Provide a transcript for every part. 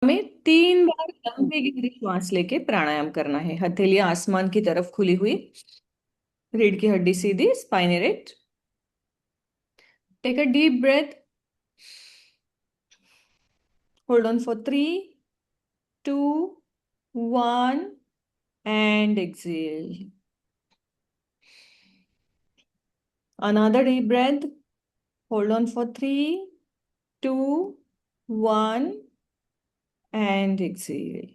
हमें 3 बार लंबी गहरी श्वास लेके प्राणायाम करना है। हथेली आसमान की तरफ खुली हुई, रीढ़ की हड्डी सीधी, spine erect. Take a deep breath, hold on for 3, 2, 1 and exhale. Another deep breath, hold on for 3, 2, 1 and exhale.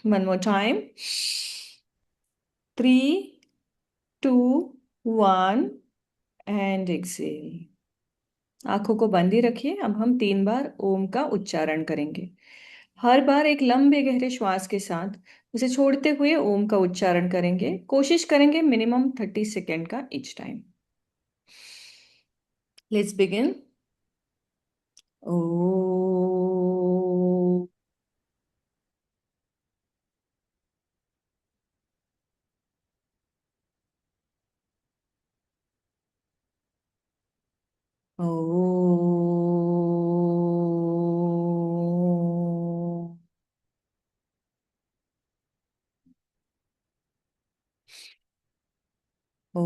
One more time. 3, 2, 1 and exhale. आंखों को बंद ही रखिए। अब हम 3 बार ओम का उच्चारण करेंगे। हर बार एक लंबे गहरे श्वास के साथ उसे छोड़ते हुए ओम का उच्चारण करेंगे। कोशिश करेंगे मिनिमम 30 सेकेंड का ईच टाइम। Let's begin. ओ ओ ओ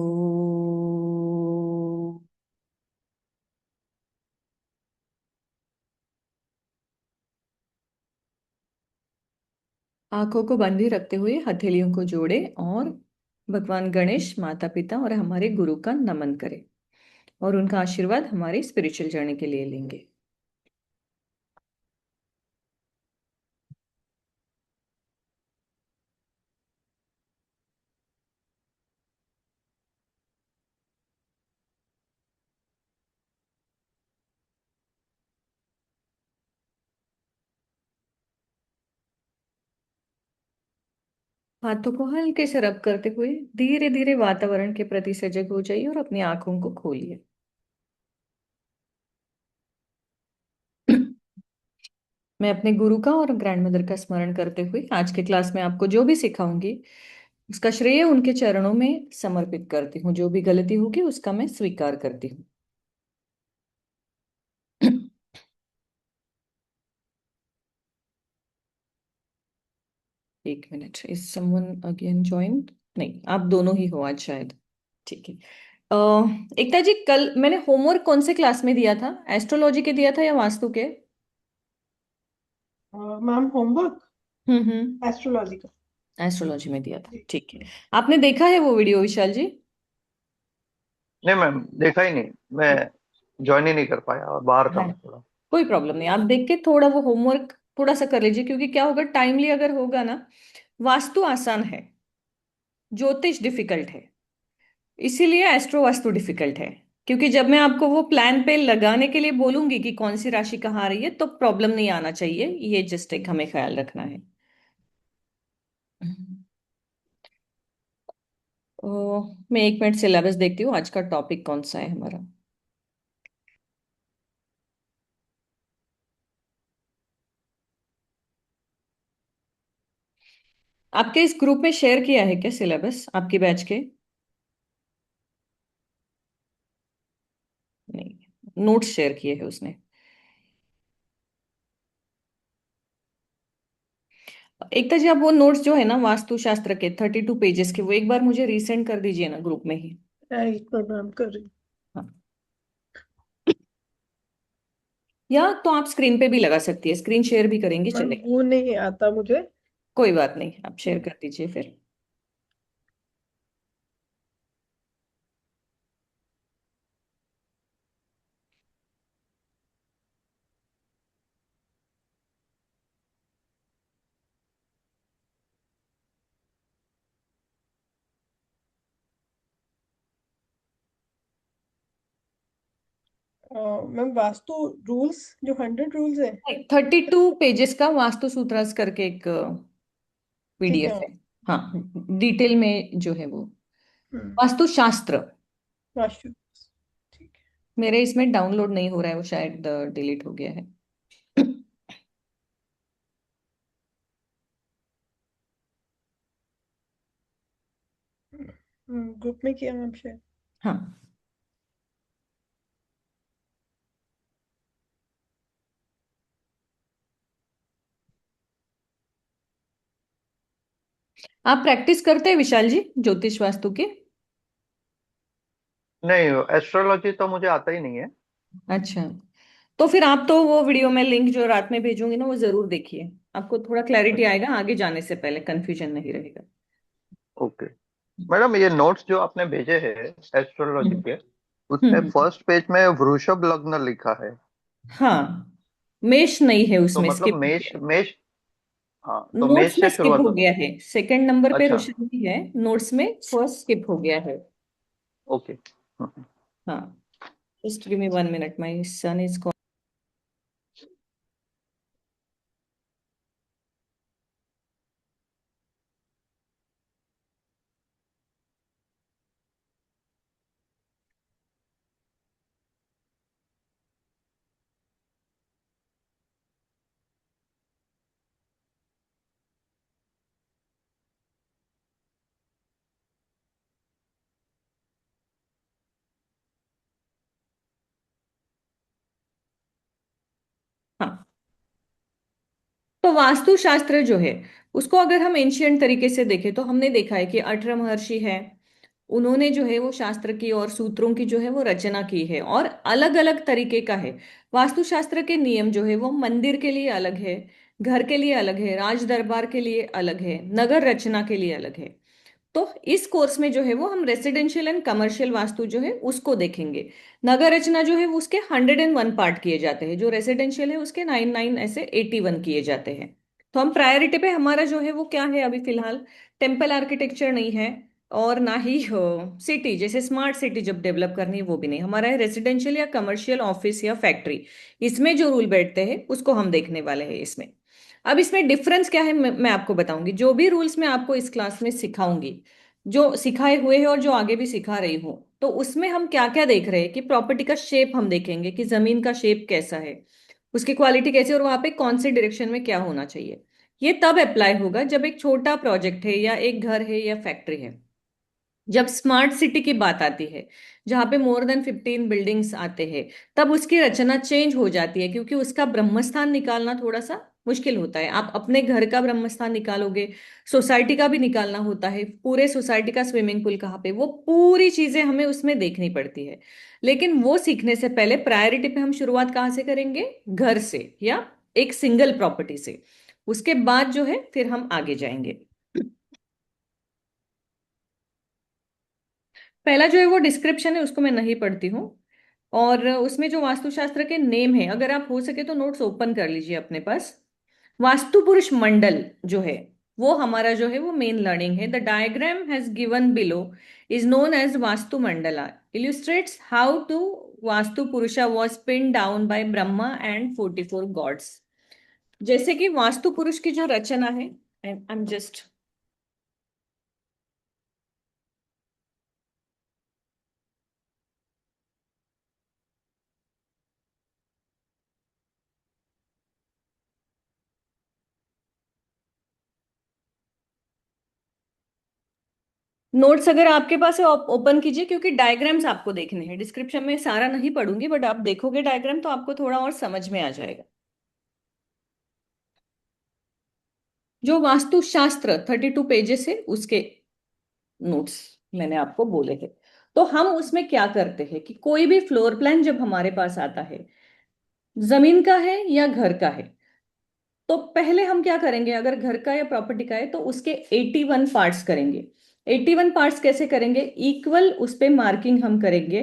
आंखों को बंद ही रखते हुए हथेलियों को जोड़े और भगवान गणेश, माता पिता और हमारे गुरु का नमन करें और उनका आशीर्वाद हमारी स्पिरिचुअल जर्नी के लिए लेंगे। हाथों को हल्के से रब करते हुए धीरे धीरे वातावरण के प्रति सजग हो जाइए और अपनी आंखों को खोलिए। मैं अपने गुरु का और ग्रैंड मदर का स्मरण करते हुए आज के क्लास में आपको जो भी सिखाऊंगी उसका श्रेय उनके चरणों में समर्पित करती हूँ। जो भी गलती होगी उसका मैं स्वीकार करती हूँ। 1 minute, is someone again joined? नहीं, आप दोनों ही हो आज शायद। ठीक है। एकता जी, कल मैंने होमवर्क कौन से क्लास में दिया था? एस्ट्रोलॉजी के दिया था या वास्तु के? मैम होमवर्क हम्म। एस्ट्रोलॉजी का। एस्ट्रोलॉजी में दिया था, जी। ठीक है। आपने देखा है वो वीडियो विशाल जी? नहीं मैम, देखा ही नहीं। मैं ज्वाइन ही नहीं कर पाया और बाहर था हाँ, मैं थोड़ा। कोई प्रॉब्लम नहीं। आप देख के थोड़ा वो होमवर्क थोड़ा सा कर लीजिए, क्योंकि क्या होगा, टाइमली अगर होगा ना। वास्तु आसान है, ज्योतिष डिफिकल्ट है, इसीलिए एस्ट्रो वास्तु डिफिकल्ट है। क्योंकि जब मैं आपको वो प्लान पे लगाने के लिए बोलूंगी कि कौन सी राशि कहाँ आ रही है, तो प्रॉब्लम नहीं आना चाहिए। ये जस्ट एक हमें ख्याल रखना है। मैं 1 मिनट सिलेबस देखती हूँ, आज का टॉपिक कौन सा है हमारा। आपके इस ग्रुप में शेयर किया है क्या सिलेबस आपकी बैच के? नहीं, नोट्स शेयर किए हैं उसने। एकता जी, आप वो नोट्स जो है ना वास्तुशास्त्र के 32 पेजेस के, वो एक बार मुझे रीसेंड कर दीजिए ना ग्रुप में ही। एक बार मैम कर रही हाँ, या तो आप स्क्रीन पे भी लगा सकती है, स्क्रीन शेयर भी करेंगे हूँ। मैम चलेगा। वो नहीं आता मुझे। कोई बात नहीं, आप शेयर हम्म, कर दीजिए फिर। मैम वास्तु रूल्स जो 100 रूल्स है। 32 पेजेस का वास्तु सूत्रस करके एक ठीक है पीडीएफ है। मैम। हाँ, डिटेल में जो है वो हम्म। वास्तुशास्त्र। वास्तु ठीक है। मेरे इसमें डाउनलोड नहीं हो रहा है, वो शायद डिलीट हो गया है। ग्रुप में किया मैम शेयर। हाँ, आप प्रैक्टिस करते हैं विशाल जी ज्योतिष वास्तु की? नहीं, एस्ट्रोलॉजी तो मुझे आता ही नहीं है। अच्छा, तो फिर आप तो वो वीडियो में लिंक जो रात में भेजूंगी ना वो जरूर देखिए। आपको थोड़ा क्लैरिटी अच्छा। आएगा, आगे जाने से पहले कंफ्यूजन नहीं रहेगा। ओके। मैडम, ये नोट्स जो आपने भेजे हैं एस्ट्रोलॉजी हम्म के, हम्म उसमें हम्म। फर्स्ट पेज में वृषभ लग्न लिखा है। हाँ, मेष नहीं है तो उसमें, मतलब स्किप हो मेष गया। मेष। हाँ, तो नोट्स मेष में से स्किप शुरुआत हो होती गया है। है, सेकंड नंबर पे अच्छा। रोशनी भी है, नोट्स में फर्स्ट स्किप हो गया है। ओके। हाँ, just give me 1 minute, my son is. हाँ, तो वास्तु शास्त्र जो है उसको अगर हम एंशियंट तरीके से देखें तो हमने देखा है कि 18 महर्षि है, उन्होंने जो है वो शास्त्र की और सूत्रों की जो है वो रचना की है, और अलग अलग तरीके का है। वास्तुशास्त्र के नियम जो है वो मंदिर के लिए अलग है, घर के लिए अलग है, राज दरबार के लिए अलग है, नगर रचना के लिए अलग है। तो इस कोर्स में जो है वो हम रेसिडेंशियल एंड कमर्शियल वास्तु जो है उसको देखेंगे। नगर रचना जो है वो उसके 101 पार्ट किए जाते हैं, जो रेसिडेंशियल है उसके 99 ऐसे 81 किए जाते हैं। तो हम प्रायोरिटी पे हमारा जो है वो क्या है अभी फिलहाल, टेम्पल आर्किटेक्चर नहीं है, और ना ही सिटी जैसे स्मार्ट सिटी जब डेवलप करनी है वो भी नहीं, हमारा है रेसिडेंशियल या कमर्शियल ऑफिस या फैक्ट्री। इसमें जो रूल बैठते हैं उसको हम देखने वाले हैं इसमें। अब इसमें डिफरेंस क्या है मैं आपको बताऊंगी, जो भी रूल्स मैं आपको इस क्लास में सिखाऊंगी, जो सिखाए हुए हैं और जो आगे भी सिखा रही हूँ, तो उसमें हम क्या क्या देख रहे हैं कि प्रॉपर्टी का शेप हम देखेंगे कि जमीन का शेप कैसा है, उसकी क्वालिटी कैसी है, और वहां पे कौन से डायरेक्शन में क्या होना चाहिए। ये तब अप्लाई होगा जब एक छोटा प्रोजेक्ट है या एक घर है या फैक्ट्री है। जब स्मार्ट सिटी की बात आती है, जहां पे मोर देन 15 बिल्डिंग्स आते हैं, तब उसकी रचना चेंज हो जाती है, क्योंकि उसका ब्रह्मस्थान निकालना थोड़ा सा मुश्किल होता है। आप अपने घर का ब्रह्मस्थान निकालोगे, सोसाइटी का भी निकालना होता है, पूरे सोसाइटी का स्विमिंग पूल कहाँ पे, वो पूरी चीजें हमें उसमें देखनी पड़ती है। लेकिन वो सीखने से पहले प्रायोरिटी पे हम शुरुआत कहाँ से करेंगे, घर से या एक सिंगल प्रॉपर्टी से। उसके बाद जो है फिर हम आगे जाएंगे। पहला जो है वो डिस्क्रिप्शन है, उसको मैं नहीं पढ़ती हूँ। और उसमें जो वास्तुशास्त्र के नेम है, अगर आप हो सके तो नोट्स ओपन कर लीजिए अपने पास। वास्तु पुरुष मंडल जो है वो हमारा जो है वो मेन लर्निंग है। The diagram has given below is known as Vastu Mandala, illustrates how to Vastu Purusha was pin down by Brahma and 44 gods. जैसे कि वास्तु पुरुष की जो रचना है, आई एम जस्ट, नोट्स अगर आपके पास है ओपन कीजिए, क्योंकि डायग्राम्स आपको देखने हैं। डिस्क्रिप्शन में सारा नहीं पढ़ूंगी, बट आप देखोगे डायग्राम तो आपको थोड़ा और समझ में आ जाएगा। जो वास्तुशास्त्र 32 पेजेस है उसके नोट्स मैंने आपको बोले हैं। तो हम उसमें क्या करते हैं कि कोई भी फ्लोर प्लान जब हमारे पास आता है, जमीन का है या घर का है, तो पहले हम क्या करेंगे, अगर घर का या प्रॉपर्टी का है तो उसके 81 पार्ट्स करेंगे। 81 पार्ट्स कैसे करेंगे, इक्वल उस पे मार्किंग हम करेंगे।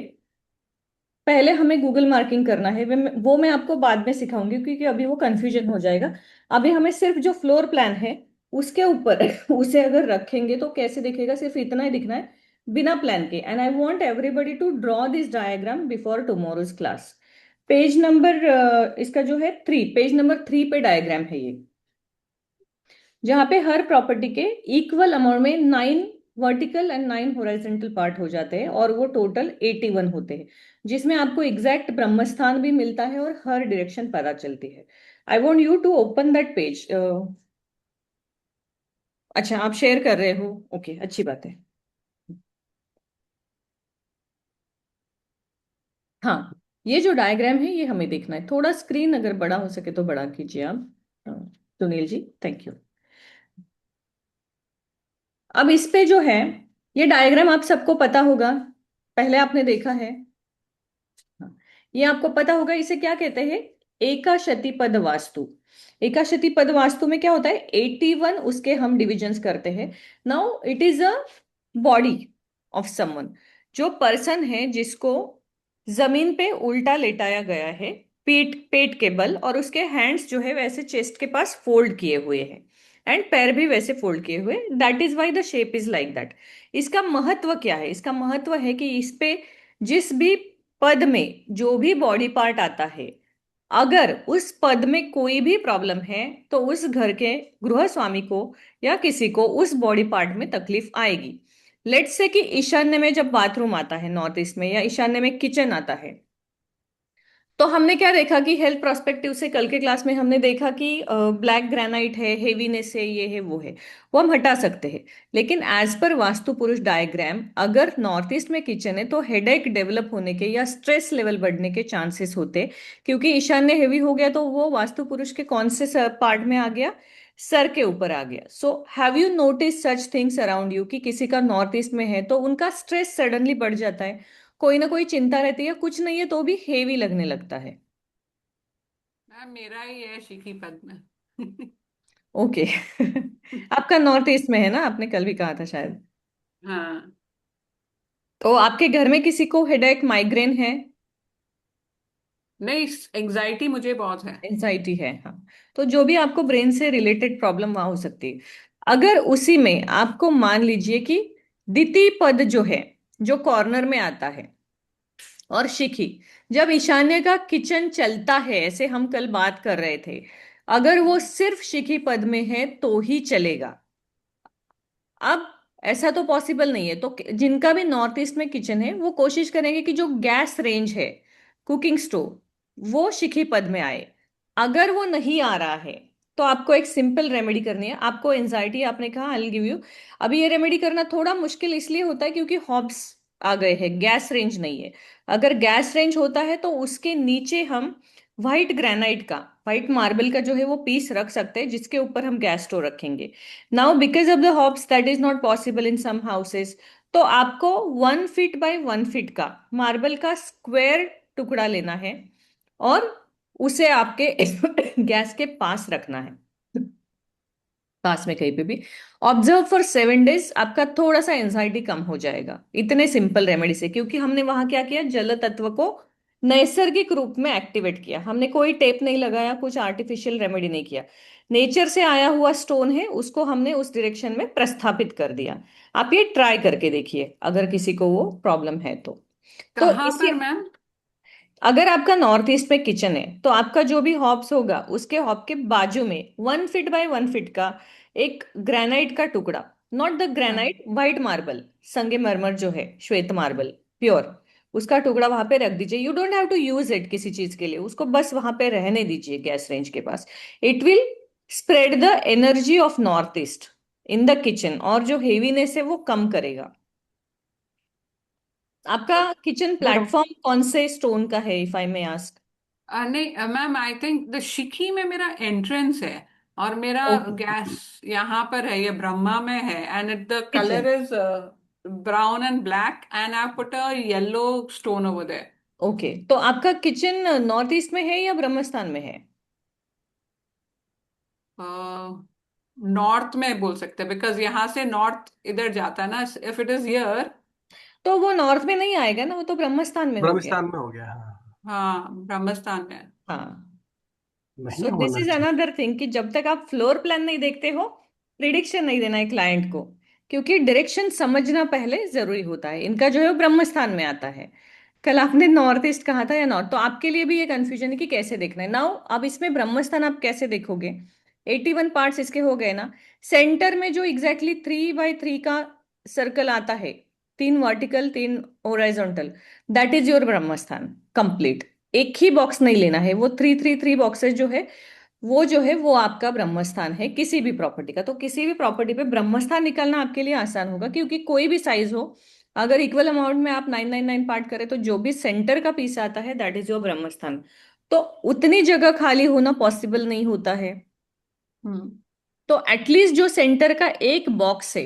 पहले हमें गूगल मार्किंग करना है, वो मैं आपको बाद में सिखाऊंगी, क्योंकि अभी वो कंफ्यूजन हो जाएगा। अभी हमें सिर्फ जो फ्लोर प्लान है उसके ऊपर उसे अगर रखेंगे तो कैसे दिखेगा, सिर्फ इतना ही दिखना है बिना प्लान के। And I want everybody to draw this diagram before tomorrow's class. Page number इसका जो है 3, पेज नंबर 3 पे डायग्राम है ये, जहां पे हर प्रॉपर्टी के इक्वल अमाउंट में 9 वर्टिकल एंड 9 हॉरिजॉन्टल पार्ट हो जाते हैं, और वो टोटल 81 होते हैं, जिसमें आपको एग्जैक्ट ब्रह्मस्थान भी मिलता है और हर डायरेक्शन पता चलती है। I want you to open that page. अच्छा, आप शेयर कर रहे हो, ओके, अच्छी बात है। हाँ, ये जो डायग्राम है ये हमें देखना है, थोड़ा स्क्रीन अगर बड़ा हो सके तो बड़ा कीजिए आप, सुनील जी, थैंक यू। अब इस पे जो है, ये डायग्राम आप सबको पता होगा, पहले आपने देखा है। हाँ, ये आपको पता होगा, इसे क्या कहते हैं? एकाशति पद वास्तु। एकाशति पद वास्तु में क्या होता है? 81 उसके हम डिविजन्स करते हैं। Now it is a body of someone, जो पर्सन है जिसको जमीन पे उल्टा लेटाया गया है, पेट पेट के बल, और उसके हैंड्स जो है वैसे चेस्ट के पास फोल्ड किए हुए हैं, एंड पैर भी वैसे फोल्ड किए हुए। That is why the shape is like that. इसका महत्व क्या है? इसका महत्व है कि इस पे जिस भी पद में जो भी बॉडी पार्ट आता है, अगर उस पद में कोई भी प्रॉब्लम है तो उस घर के गृह स्वामी को या किसी को उस बॉडी पार्ट में तकलीफ आएगी। लेट्स से कि ईशान्य में जब बाथरूम आता है नॉर्थ ईस्ट में, या ईशान्य में किचन आता है, तो हमने क्या देखा कि हेल्थ प्रोस्पेक्टिव से कल के क्लास में हमने देखा कि ब्लैक ग्रेनाइट है, हेवीनेस है, ये है वो है, वो हम हटा सकते हैं। लेकिन एज पर वास्तु पुरुष डायग्राम, अगर नॉर्थ ईस्ट में किचन है तो हेडेक डेवलप होने के या स्ट्रेस लेवल बढ़ने के चांसेस होते, क्योंकि ईशान्य हेवी हो गया तो वो वास्तु पुरुष के कौन से पार्ट में आ गया? सर के ऊपर आ गया। So have you notice such things around you कि किसी का नॉर्थ ईस्ट में है तो उनका स्ट्रेस सडनली बढ़ जाता है, कोई ना कोई चिंता रहती है, कुछ नहीं है तो भी हेवी लगने लगता है। मैम मेरा ही है शिखी पद में। ओके। आपका नॉर्थ ईस्ट में है ना, आपने कल भी कहा था शायद। हाँ। तो आपके घर में किसी को हेडेक, माइग्रेन है? नहीं, एंजाइटी मुझे बहुत है। एंजाइटी है, हाँ। तो जो भी आपको ब्रेन से रिलेटेड प्रॉब्लम वहां हो सकती है, अगर उसी में आपको मान लीजिए कि द्वितीय पद जो है, जो कॉर्नर में आता है, और शिखी, जब ईशान्य का किचन चलता है, ऐसे हम कल बात कर रहे थे, अगर वो सिर्फ शिखी पद में है तो ही चलेगा। अब ऐसा तो पॉसिबल नहीं है, तो जिनका भी नॉर्थ ईस्ट में किचन है वो कोशिश करेंगे कि जो गैस रेंज है, कुकिंग स्टोव, वो शिखी पद में आए। अगर वो नहीं आ रहा है तो आपको एक सिंपल रेमेडी करनी है। आपको एंजाइटी, आपने कहा आई विल गिव यू। अभी ये रेमेडी करना थोड़ा मुश्किल इसलिए होता है क्योंकि हॉब्स आ गए हैं, गैस रेंज नहीं है। अगर गैस रेंज होता है तो उसके नीचे हम व्हाइट ग्रेनाइट का, व्हाइट मार्बल का जो है वो पीस रख सकते हैं, जिसके ऊपर हम गैस स्टोव रखेंगे। Now because of the hobs that is not possible in some houses, तो आपको 1 फीट बाय 1 फीट का मार्बल का स्क्वायर टुकड़ा लेना है, और उसे आपके गैस के पास रखना है, पास में कहीं पे भी। ऑब्जर्व फॉर 7 डेज, आपका थोड़ा सा एंजाइटी कम हो जाएगा इतने सिंपल रेमेडी से, क्योंकि हमने वहां क्या किया? जल तत्व को नैसर्गिक रूप में एक्टिवेट किया, हमने कोई टेप नहीं लगाया, कुछ आर्टिफिशियल रेमेडी नहीं किया। नेचर से आया हुआ स्टोन है, उसको हमने उस डायरेक्शन में प्रस्थापित कर दिया। आप ये ट्राई करके देखिए अगर किसी को वो प्रॉब्लम है तो कहाँ इसी, पर मैम? अगर आपका नॉर्थ ईस्ट में किचन है तो आपका जो भी हॉब्स होगा उसके हॉब के बाजू में 1 फीट बाय 1 फीट का एक ग्रेनाइट का टुकड़ा, नॉट द हाँ। ग्रेनाइट, व्हाइट मार्बल, संगमरमर जो है, श्वेत मार्बल, प्योर, उसका टुकड़ा वहां पे रख दीजिए। You don't have to use it किसी चीज के लिए, उसको बस वहां पे रहने दीजिए गैस रेंज के पास। It will spread the energy of north east in the kitchen, और जो हेवीनेस है वो कम करेगा। आपका किचन मैडम, प्लेटफॉर्म कौन से स्टोन का है, इफ आई मे आस्क? नहीं मैम, आई थिंक द शिखी में मेरा एंट्रेंस है, और मेरा ओके, गैस यहाँ पर है, ये ब्रह्मा में है, and the kitchen. Colour is brown and black, and I put a yellow stone over there. Okay, तो आपका किचन नॉर्थ ईस्ट में है या ब्रह्मस्थान में है? नॉर्थ में बोल सकते हैं, बिकॉज यहाँ से नॉर्थ इधर जाता है ना, इफ इट इज हियर। तो वो नॉर्थ में नहीं आएगा ना, वो तो ब्रह्मस्थान में हो गया। ब्रह्मस्थान में हो गया, हाँ। हाँ, ब्रह्मस्थान में। हाँ। सो नहीं दिस होना इज चाहिए। अनदर थिंग कि जब तक आप फ्लोर प्लान नहीं देखते हो, प्रिडिक्शन नहीं देना है क्लाइंट को, क्योंकि डायरेक्शन समझना पहले जरूरी होता है। इनका जो है वो ब्रह्मस्थान में आता है। कल आपने नॉर्थ ईस्ट कहा था या नॉर्थ, तो आपके लिए भी ये कंफ्यूजन है कि कैसे देखना है। नाउ अब इसमें ब्रह्मस्थान आप कैसे देखोगे? 81 पार्ट्स इसके हो गए ना। सेंटर में जो एग्जैक्टली 3 बाय 3 का सर्कल आता है, 3 vertical 3 horizontal, that is your Brahmasthan complete. एक ही बॉक्स नहीं लेना है, वो 3 3 3 बॉक्सेस जो है, वो जो है वो आपका ब्रह्मस्थान है किसी भी प्रॉपर्टी का। तो किसी भी प्रॉपर्टी पे ब्रह्मस्थान निकालना आपके लिए आसान होगा, क्योंकि कोई भी साइज हो, अगर इक्वल अमाउंट में आप 999 पार्ट करें तो जो भी सेंटर का पीस आता है दैट इज योर ब्रह्मस्थान। तो उतनी जगह खाली होना पॉसिबल नहीं होता है। हम्म। तो एटलीस्ट जो सेंटर का एक बॉक्स है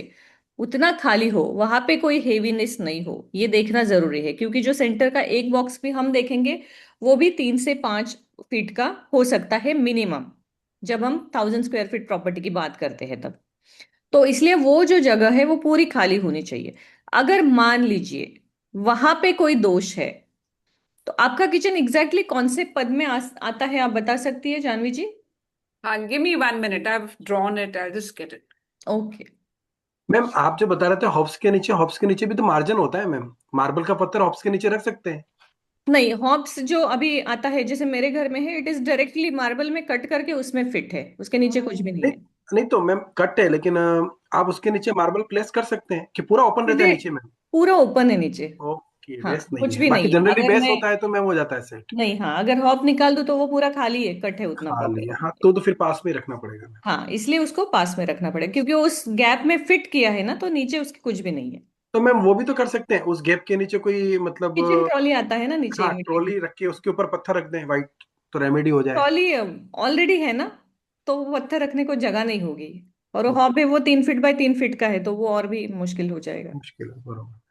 उतना खाली हो, वहां पे कोई हेवीनेस नहीं हो, ये देखना जरूरी है। क्योंकि जो सेंटर का एक बॉक्स भी हम देखेंगे वो भी 3 से 5 फीट का हो सकता है मिनिमम, जब हम 1000 स्क्वायर फीट प्रॉपर्टी की बात करते हैं तब। तो इसलिए वो जो जगह है वो पूरी खाली होनी चाहिए। अगर मान लीजिए वहां पे कोई दोष है, तो आपका किचन एग्जैक्टली कौन से पद में आता है, आप बता सकती है जानवी जी? हाँ, give me 1 minute. I've drawn it. I'll just get it. Okay. Ma'am आप जो बता रहे थे हॉप्स के नीचे भी तो मार्जिन होता है मैम, मार्बल का पत्थर हॉप्स के नीचे रख सकते हैं। नहीं, हॉप्स जो अभी आता है जैसे मेरे घर में है, इट इज डायरेक्टली मार्बल में कट करके उसमें फिट है, उसके नीचे कुछ भी नहीं नहीं, है। नहीं तो मैम कट है, लेकिन आप उसके नीचे मार्बल प्लेस कर सकते हैं कि पूरा ओपन रहता है सीधे नीचे मैम। पूरा ओपन है नीचे। ओके, हाँ, बेस नहीं कुछ है, भी बाकी नहीं है। जनरली अगर बेस मैं होता है तो मैम हो जाता है सेट। नहीं, हाँ, अगर हॉप निकाल दूं तो वो पूरा खाली है, कट है उतना खाली है, प्रॉपर। हाँ तो फिर पास में ही रखना पड़ेगा मैम। हाँ, इसलिए उसको पास में रखना पड़ेगा, क्योंकि उस गैप में फिट किया है ना, तो नीचे उसके कुछ भी नहीं है। तो मैम वो भी तो कर सकते हैं, उस गैप के नीचे कोई मतलब किचन ट्रॉली आता है ना नीचे हाँ इमीडिएटली। ट्रॉली रख के उसके ऊपर पत्थर रख दें वाइट, तो रेमेडी हो जाए। ट्रॉली ऑलरेडी है ना, तो वो पत्थर रखने को जगह नहीं होगी। और वो तो हॉप है, वो 3 फीट बाय 3 फीट का है, तो वो और भी मुश्किल हो जाएगा। मुश्किल है, बरोबर।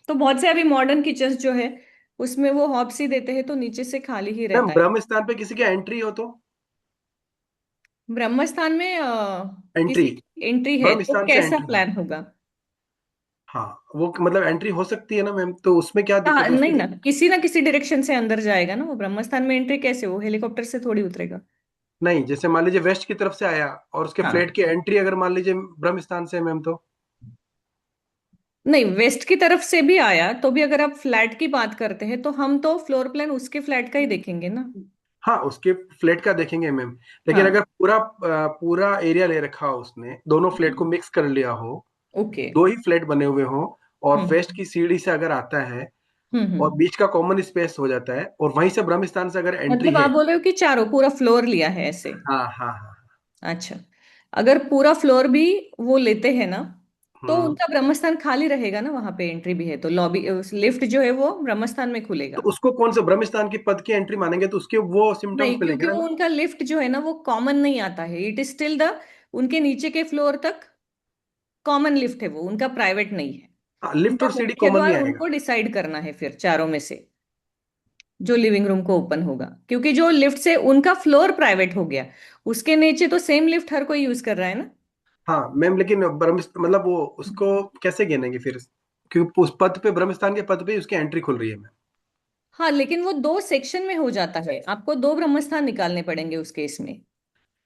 तो बहुत से अभी मॉडर्न किचन्स जो है उसमें वो हॉप्स ही देते हैं, तो नीचे से खाली ही मैम रहता है। ब्रह्म स्थान पे किसी की एंट्री हो तो, ब्रह्म स्थान में एंट्री, किसी की एंट्री है ब्रह्म तो स्थान से कैसा एंट्री हो, प्लान होगा? हाँ वो मतलब एंट्री हो सकती है ना मैम, तो उसमें क्या दिक्कत है नहीं उसमें। ना, किसी ना किसी डायरेक्शन से अंदर जाएगा ना वो। ब्रह्म स्थान में एंट्री कैसे, वो हेलीकॉप्टर से थोड़ी उतरेगा। नहीं, जैसे मान लीजिए वेस्ट की तरफ से आया और उसके फ्लैट हाँ, की एंट्री अगर मान लीजिए ब्रह्म स्थान से है मैम तो। नहीं, वेस्ट की तरफ से भी आया तो भी अगर आप फ्लैट की बात करते हैं तो हम तो फ्लोर प्लान उसके फ्लैट का ही देखेंगे ना। हाँ उसके फ्लैट का देखेंगे मैम, लेकिन हाँ। अगर पूरा एरिया ले रखा हो उसने, दोनों फ्लैट को मिक्स कर लिया हो, ओके। दो ही फ्लैट बने हुए हो, और हम्म वेस्ट की सीढ़ी से अगर आता है और हम्म। बीच का कॉमन स्पेस हो जाता है, और वहीं से ब्रह्म स्थान से अगर एंट्री मतलब है। आप बोल रहे हो कि चारों पूरा फ्लोर लिया है ऐसे? हाँ हाँ हाँ। अच्छा, अगर पूरा फ्लोर भी वो लेते हैं ना, तो हम्म। उनका ब्रह्मस्थान खाली रहेगा ना, वहां पे एंट्री भी है तो लॉबी लिफ्ट जो है वो ब्रह्मस्थान में तो खुलेगा। उसको कौन सा ब्रह्म स्थान की पद की एंट्री मानेंगे, तो उसके वो सिम्टम्स नहीं, मिलेंगे क्योंकि ना वो मैम। उनका लिफ्ट जो है ना वो कॉमन नहीं आता है, इट इज स्टिल द उनके नीचे के फ्लोर तक कॉमन लिफ्ट है, वो उनका प्राइवेट नहीं है। हाँ, लिफ्ट उनका और सीढ़ी मुख्य कॉमन नहीं द्वार आएगा। उनको डिसाइड करना है फिर चारों में से, जो लिविंग रूम को ओपन होगा। क्योंकि जो लिफ्ट से उनका फ्लोर प्राइवेट हो गया, उसके नीचे तो सेम लिफ्ट हर कोई यूज कर रहा है ना। हाँ मैम, लेकिन ब्रह्म मतलब वो उसको कैसे गिनेंगे फिर, क्योंकि उस पद पे, ब्रह्म स्थान के पद पे ही उसकी एंट्री खुल रही है मैम। हाँ, लेकिन वो 2 सेक्शन में हो जाता है, आपको 2 ब्रह्मस्थान निकालने पड़ेंगे उस केस में।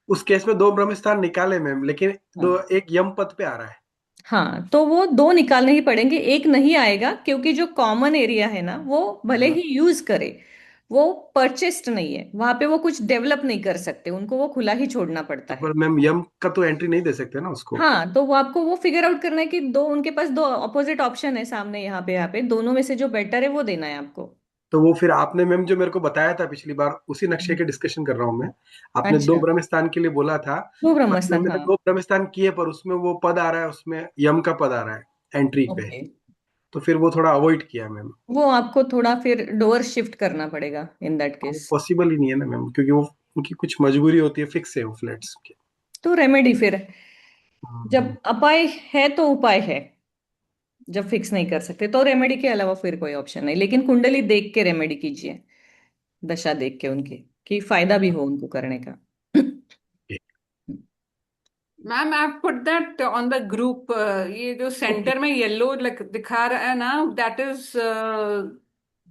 उस केस में दो ब्रह्म स्थान निकाले मैम, लेकिन दो, हाँ। एक यम पद पे आ रहा है। हाँ, तो वो 2 निकालने ही पड़ेंगे, एक नहीं आएगा, क्योंकि जो कॉमन एरिया है ना वो भले हाँ, ही यूज करे, वो परचेस्ड नहीं है, वहां पे वो कुछ डेवलप नहीं कर सकते, उनको वो खुला ही छोड़ना पड़ता तो है। पर मैम यम का तो एंट्री नहीं दे सकते ना उसको। हाँ, तो वो आपको वो फिगर आउट करना है कि उनके पास 2 अपोजिट ऑप्शन है सामने, यहाँ पे दोनों में से जो बेटर है वो देना है आपको। तो वो फिर आपने मैम जो मेरे को बताया था पिछली बार, उसी नक्शे के डिस्कशन कर रहा हूँ मैं। आपने दो अच्छा, ब्रह्म स्थान के लिए बोला था, दो पर मैम ब्रह्मस्थान, मैंने हाँ। दो ब्रह्म स्थान किए, पर उसमें वो पद आ रहा है, उसमें यम का पद आ रहा है एंट्री पे, ओके, तो फिर वो थोड़ा अवॉइड किया मैम। वो आपको थोड़ा फिर डोर शिफ्ट करना पड़ेगा इन दैट वो केस। पॉसिबल ही नहीं है ना मैम, क्योंकि वो उनकी कुछ मजबूरी होती है, फिक्स है वो फ्लैट्स की। तो रेमेडी फिर, हम्म। जब अपाय है तो उपाय है, जब फिक्स नहीं कर सकते तो रेमेडी के अलावा फिर कोई ऑप्शन नहीं, लेकिन कुंडली देख के रेमेडी कीजिए, दशा देख के उनकी, कि फायदा भी हो उनको करने का। Ma'am, I put that on the group. ये जो ओके। सेंटर में येलो दिखा रहा है ना, that is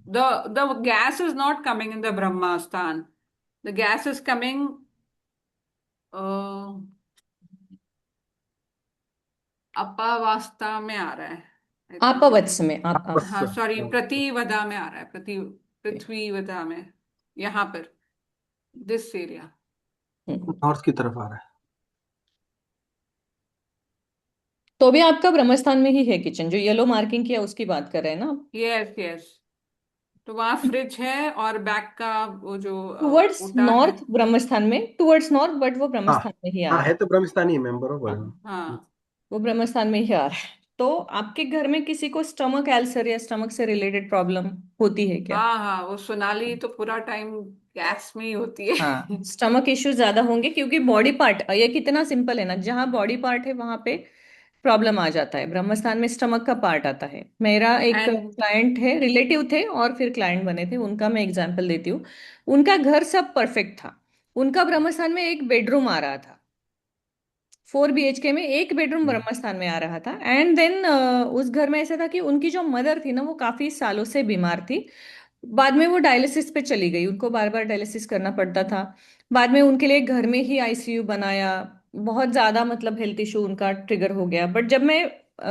the gas is not coming in the Brahma स्थान. द गैस इज कमिंग अपावास्ता में आ रहा है, आई थिंक. आपवत्स में आप आपस, हाँ, सॉरी, हाँ, प्रतिवदा में आ रहा है, पृथ्वीवदा में, यहाँ पर, दिस एरिया. हम्म। नॉर्थ की तरफ आ रहा है। तो भी आपका ब्रह्मस्थान में ही है किचन, जो येलो मार्किंग किया उसकी बात कर रहे हैं ना आप? Yes, yes. तो वहाँ फ्रिज है, और बैक का वो जो टुवर्ड्स ओटा है. नॉर्थ ब्रह्मस्थान में, टुवर्ड्स नॉर्थ, बट वो हाँ ब्रह्मस्थान में ही आ हाँ, रहा है है। तो ब्रह्मस्थानी है मैम, बरोबर है। हाँ, वो ब्रह्मस्थान में ही आ रहा है। तो आपके घर में किसी को स्टमक अल्सर या स्टमक से रिलेटेड प्रॉब्लम होती है क्या? हाँ, हाँ, वो सोनाली तो पूरा टाइम गैस में ही होती है. हाँ, स्टमक इश्यू ज्यादा होंगे, क्योंकि बॉडी पार्ट, ये कितना सिंपल है ना, जहाँ बॉडी पार्ट है वहां पे प्रॉब्लम आ जाता है। ब्रह्मस्थान में स्टमक का पार्ट आता है। मेरा एक And क्लाइंट है, रिलेटिव थे और फिर क्लाइंट बने थे, उनका मैं एग्जांपल देती हूँ। उनका घर सब परफेक्ट था। उनका ब्रह्मस्थान में एक बेडरूम आ रहा था। 4 BHK में एक बेडरूम ब्रह्मस्थान में आ रहा था। एंड देन उस घर में ऐसा था कि उनकी जो मदर थी ना, वो काफी सालों से बीमार थी। बाद में वो डायलिसिस पे चली गई, उनको बार बार डायलिसिस करना पड़ता था। बाद में उनके लिए घर में ही आईसीयू बनाया। बहुत ज्यादा मतलब हेल्थ इशू उनका ट्रिगर हो गया। बट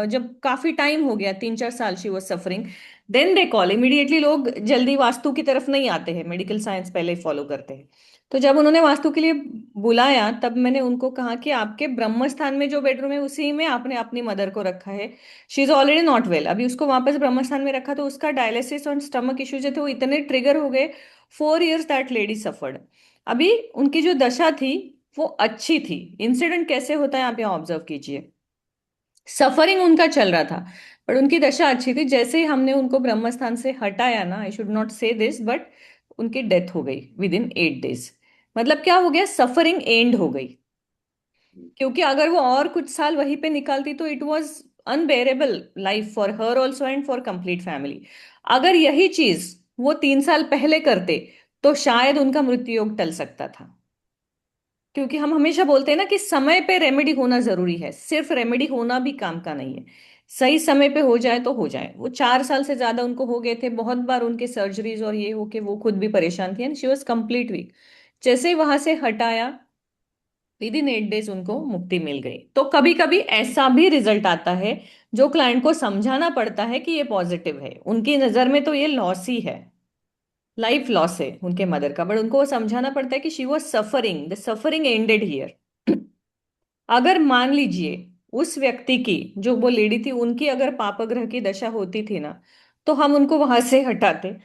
जब काफी टाइम हो गया, 3-4 साल she was suffering, then they call immediately. लोग जल्दी वास्तु की तरफ नहीं आते हैं, मेडिकल साइंस पहले फॉलो करते हैं। तो जब उन्होंने वास्तु के लिए बुलाया, तब मैंने उनको कहा कि आपके ब्रह्म स्थान में जो बेडरूम है उसी में आपने अपनी मदर को रखा है। She is already not well, अभी उसको वापस ब्रह्म स्थान में रखा तो उसका डायलिसिस और स्टमक इश्यू जो थे वो इतने ट्रिगर हो गए। 4 years दैट लेडी सफर्ड। अभी उनकी जो दशा थी वो अच्छी थी। इंसिडेंट कैसे होता है आप यहाँ ऑब्जर्व कीजिए। सफरिंग उनका चल रहा था, पर उनकी दशा अच्छी थी। जैसे ही हमने उनको ब्रह्मस्थान से हटाया ना, आई शुड नॉट से दिस, बट उनकी डेथ हो गई विद इन 8 days। मतलब क्या हो गया, सफरिंग एंड हो गई। क्योंकि अगर वो और कुछ साल वहीं पे निकालती तो it was unbearable life for her also and for complete family. अगर यही चीज वो 3 साल पहले करते तो शायद उनका मृत्यु योग टल सकता था। क्योंकि हम हमेशा बोलते हैं ना कि समय पे रेमेडी होना जरूरी है, सिर्फ रेमेडी होना भी काम का नहीं है। सही समय पे हो जाए तो हो जाए। वो 4 साल से ज्यादा उनको हो गए थे, बहुत बार उनके सर्जरीज और ये हो के वो खुद भी परेशान थी and she was complete weak. जैसे ही वहां से हटाया, विद इन 8 days उनको मुक्ति मिल गई। तो कभी कभी ऐसा भी रिजल्ट आता है जो क्लाइंट को समझाना पड़ता है कि ये पॉजिटिव है। उनकी नजर में तो ये लॉस ही है, लाइफ लॉस है उनके मदर का, बट उनको वो समझाना पड़ता है कि she was suffering, the suffering ended here. अगर मान लीजिए उस व्यक्ति की, जो वो लेडी थी, उनकी अगर पापग्रह की दशा होती थी ना, तो हम उनको वहां से हटाते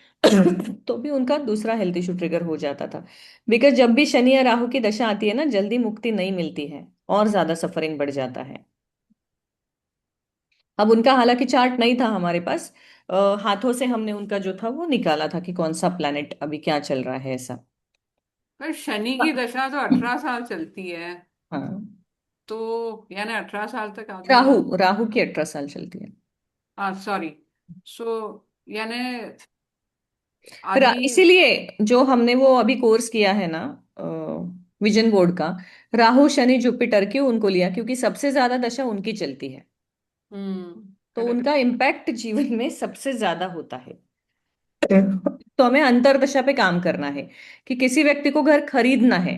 तो भी उनका दूसरा हेल्थ इशू ट्रिगर हो जाता था। बिकॉज जब भी शनि या राहु की दशा आती है ना, जल्दी मुक्ति नहीं मिलती है और ज्यादा सफरिंग बढ़ जाता है। अब उनका हालांकि चार्ट नहीं था हमारे पास, हाथों से हमने उनका जो था वो निकाला था कि कौन सा प्लैनेट अभी क्या चल रहा है ऐसा। पर शनि की दशा तो 18 साल चलती है, हाँ, तो यानी 18 साल तक आदमी। राहु राहु की 18 साल चलती है। हाँ सॉरी। सो यानी आदमी। इसीलिए जो हमने वो अभी कोर्स किया है ना, विजन बोर्ड का, राहु शनि जुपिटर क्यों उनको लिया, क्योंकि सबसे ज्यादा दशा उनकी चलती है। तो करेक्ट। उनका इम्पैक्ट जीवन में सबसे ज्यादा होता है। तो हमें अंतरदशा पे काम करना है कि किसी व्यक्ति को घर खरीदना है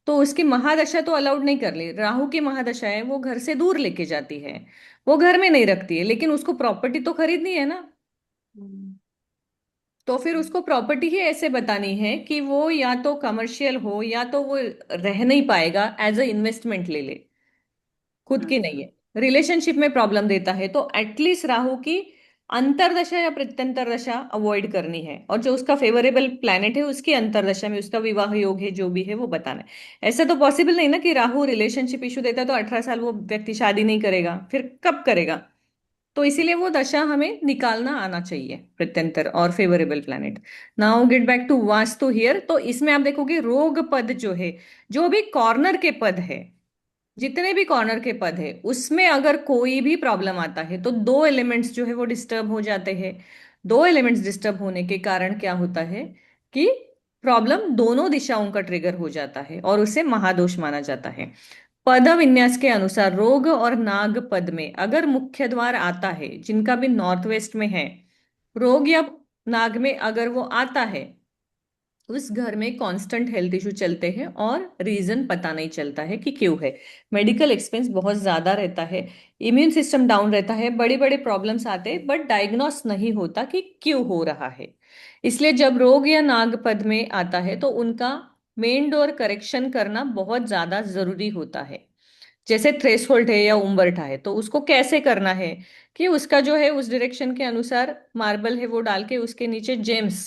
तो उसकी महादशा तो अलाउड नहीं कर ली। राहु की महादशा है, वो घर से दूर लेके जाती है, वो घर में नहीं रखती है, लेकिन उसको प्रॉपर्टी तो खरीदनी है ना। तो फिर उसको प्रॉपर्टी ही ऐसे बतानी है कि वो या तो कमर्शियल हो या तो वो रह नहीं पाएगा, एज अ इन्वेस्टमेंट ले ले, खुद की नहीं अच्छा। है। रिलेशनशिप में प्रॉब्लम देता है तो एटलीस्ट राहु की अंतरदशा या प्रत्यंतर दशा अवॉइड करनी है, और जो उसका फेवरेबल प्लैनेट है उसकी अंतरदशा में उसका विवाह योग है जो भी है वो बताना है। ऐसा तो पॉसिबल नहीं ना कि राहु रिलेशनशिप इशू देता है तो 18 साल वो व्यक्ति शादी नहीं करेगा, फिर कब करेगा। तो इसीलिए वो दशा हमें निकालना आना चाहिए, प्रत्यंतर और favourable planet. Now get back to vastu here. तो इसमें आप देखोगे रोग पद जो है, जो भी कॉर्नर के पद है, जितने भी कॉर्नर के पद है उसमें अगर कोई भी प्रॉब्लम आता है तो दो एलिमेंट्स जो है वो डिस्टर्ब हो जाते हैं। दो एलिमेंट्स डिस्टर्ब होने के कारण क्या होता है कि प्रॉब्लम दोनों दिशाओं का ट्रिगर हो जाता है और उसे महादोष माना जाता है। पद विन्यास के अनुसार रोग और नाग पद में अगर मुख्य द्वार आता है, जिनका भी नॉर्थ वेस्ट में है, रोग या नाग में अगर वो आता है, उस घर में कांस्टेंट हेल्थ इशू चलते हैं और रीजन पता नहीं चलता है कि क्यों है। मेडिकल एक्सपेंस बहुत ज्यादा रहता है, इम्यून सिस्टम डाउन रहता है, बड़े बड़े प्रॉब्लम्स आते हैं, बट डायग्नोस नहीं होता कि क्यों हो रहा है। इसलिए जब रोग या नाग पद में आता है तो उनका मेन डोर करेक्शन करना बहुत ज्यादा जरूरी होता है। जैसे थ्रेशोल्ड है या उम्बरठा है तो उसको कैसे करना है कि उसका जो है उस डायरेक्शन के अनुसार मार्बल है वो डाल के उसके नीचे जेम्स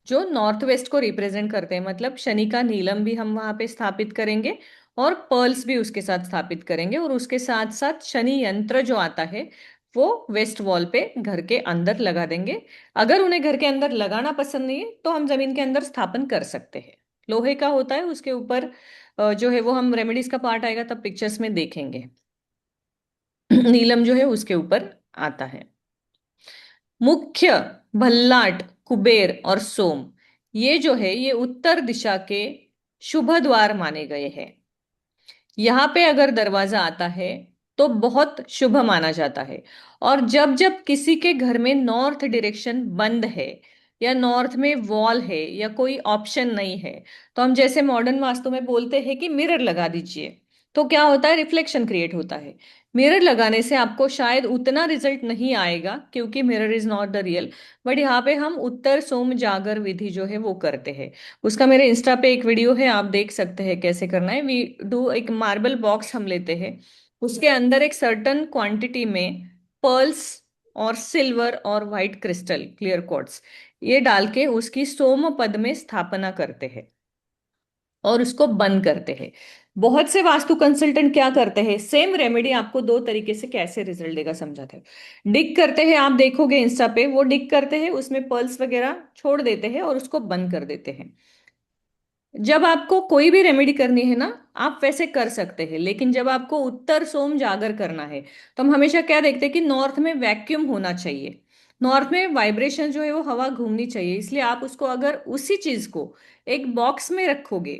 जो नॉर्थ वेस्ट को रिप्रेजेंट करते हैं, मतलब शनि का नीलम भी हम वहां पे स्थापित करेंगे और पर्ल्स भी उसके साथ स्थापित करेंगे, और उसके साथ साथ शनि यंत्र जो आता है वो वेस्ट वॉल पे घर के अंदर लगा देंगे। अगर उन्हें घर के अंदर लगाना पसंद नहीं है तो हम जमीन के अंदर स्थापन कर सकते हैं। लोहे का होता है, उसके ऊपर जो है वो हम रेमेडीज का पार्ट आएगा तब पिक्चर्स में देखेंगे। नीलम जो है उसके ऊपर आता है। मुख्य, भल्लाट, कुबेर और सोम, ये जो है ये उत्तर दिशा के शुभ द्वार माने गए हैं। यहाँ पे अगर दरवाजा आता है तो बहुत शुभ माना जाता है। और जब जब किसी के घर में नॉर्थ डायरेक्शन बंद है या नॉर्थ में वॉल है या कोई ऑप्शन नहीं है, तो हम जैसे मॉडर्न वास्तु में बोलते हैं कि मिरर लगा दीजिए। तो क्या होता है, रिफ्लेक्शन क्रिएट होता है। मिरर लगाने से आपको शायद उतना रिजल्ट नहीं आएगा क्योंकि mirror is not the real. But यहाँ पे हम उत्तर सोम जागर विधि जो है वो करते हैं। उसका मेरे इंस्टा पे एक वीडियो है, आप देख सकते हैं कैसे करना है। वी डू, एक मार्बल बॉक्स हम लेते हैं, उसके अंदर एक सर्टन क्वांटिटी में पर्ल्स और सिल्वर और व्हाइट क्रिस्टल क्लियर क्वार्ट्ज ये डाल के उसकी सोम पद में स्थापना करते हैं और उसको बंद करते हैं। बहुत से वास्तु कंसल्टेंट क्या करते हैं, सेम रेमेडी आपको दो तरीके से कैसे रिजल्ट देगा समझाते हैं। डिग करते हैं, आप देखोगे इंस्टा पे वो डिग करते हैं, उसमें पर्ल्स वगैरह छोड़ देते हैं और उसको बंद कर देते हैं। जब आपको कोई भी रेमेडी करनी है ना, आप वैसे कर सकते हैं। लेकिन जब आपको उत्तर सोम जागर करना है तो हम हमेशा क्या देखते हैं कि नॉर्थ में वैक्यूम होना चाहिए। नॉर्थ में वाइब्रेशन जो है वो हवा घूमनी चाहिए। इसलिए आप उसको अगर उसी चीज को एक बॉक्स में रखोगे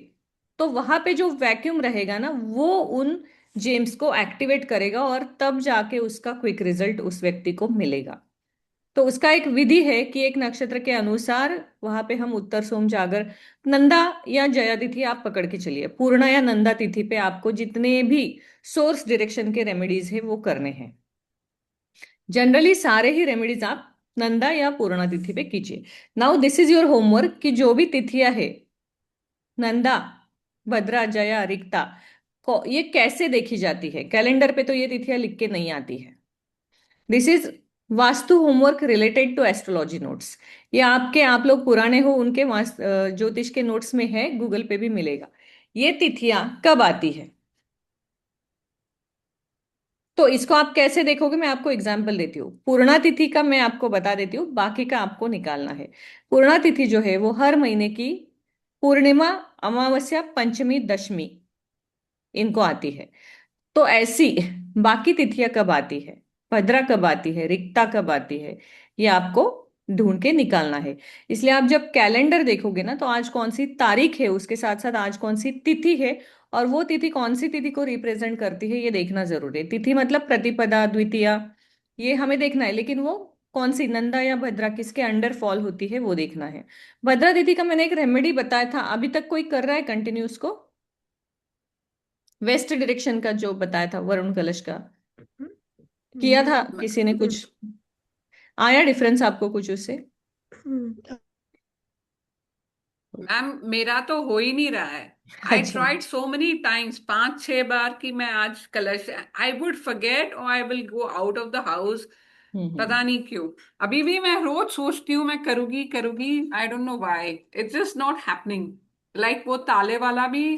तो वहां पे जो वैक्यूम रहेगा ना वो उन जेम्स को एक्टिवेट करेगा और तब जाके उसका क्विक रिजल्ट उस व्यक्ति को मिलेगा। तो उसका एक विधि है कि एक नक्षत्र के अनुसार वहां पे हम उत्तर सोम जागर, नंदा या जया तिथि आप पकड़ के चलिए, पूर्णा या नंदा तिथि पे आपको जितने भी सोर्स डायरेक्शन के रेमेडीज है वो करने हैं। जनरली सारे ही रेमेडीज आप नंदा या पूर्णा तिथि पे कीजिए। Now this is your homework कि जो भी तिथियां है, नंदा, भद्रा, जया, रिक्ता, को ये कैसे देखी जाती है। कैलेंडर पे तो ये तिथियां लिख के नहीं आती है। This is vastu homework related to astrology notes. ये आपके, आप लोग पुराने हो उनके ज्योतिष के नोट्स में है, गूगल पे भी मिलेगा। ये तिथियां कब आती है तो इसको आप कैसे देखोगे, मैं आपको एग्जाम्पल देती हूँ। पूर्णा तिथि का मैं आपको बता देती हूँ, बाकी का आपको निकालना है। पूर्णा तिथि जो है वो हर महीने की पूर्णिमा, अमावस्या, पंचमी, दशमी इनको आती है। तो ऐसी बाकी तिथियां कब आती है, भद्रा कब आती है, रिक्ता कब आती है, ये आपको ढूंढ के निकालना है। इसलिए आप जब कैलेंडर देखोगे ना तो आज कौन सी तारीख है उसके साथ साथ आज कौन सी तिथि है और वो तिथि कौन सी तिथि को रिप्रेजेंट करती है ये देखना जरूरी है। तिथि मतलब प्रतिपदा, द्वितीया, ये हमें देखना है। लेकिन वो कौन सी नंदा या भद्रा किसके अंडर फॉल होती है वो देखना है। भद्रा तिथि का मैंने एक रेमेडी बताया था, अभी तक कोई कर रहा है कंटिन्यू उसको? वेस्ट डायरेक्शन का जो बताया था वरुण कलश का, किया था किसी ने कुछ? आया डिफरेंस आपको कुछ उससे? मैम मेरा तो हो ही नहीं रहा है। आई अच्छा। ट्राइड सो मेनी टाइम्स, 5-6 बार कि मैं आज कलश, आई वुड फॉरगेट और I will go out of the house. Hmm. पता नहीं क्यों। अभी भी मैं रोज सोचती हूँ मैं करूंगी करूंगी, I don't know why it's just not happening. Like वो ताले वाला भी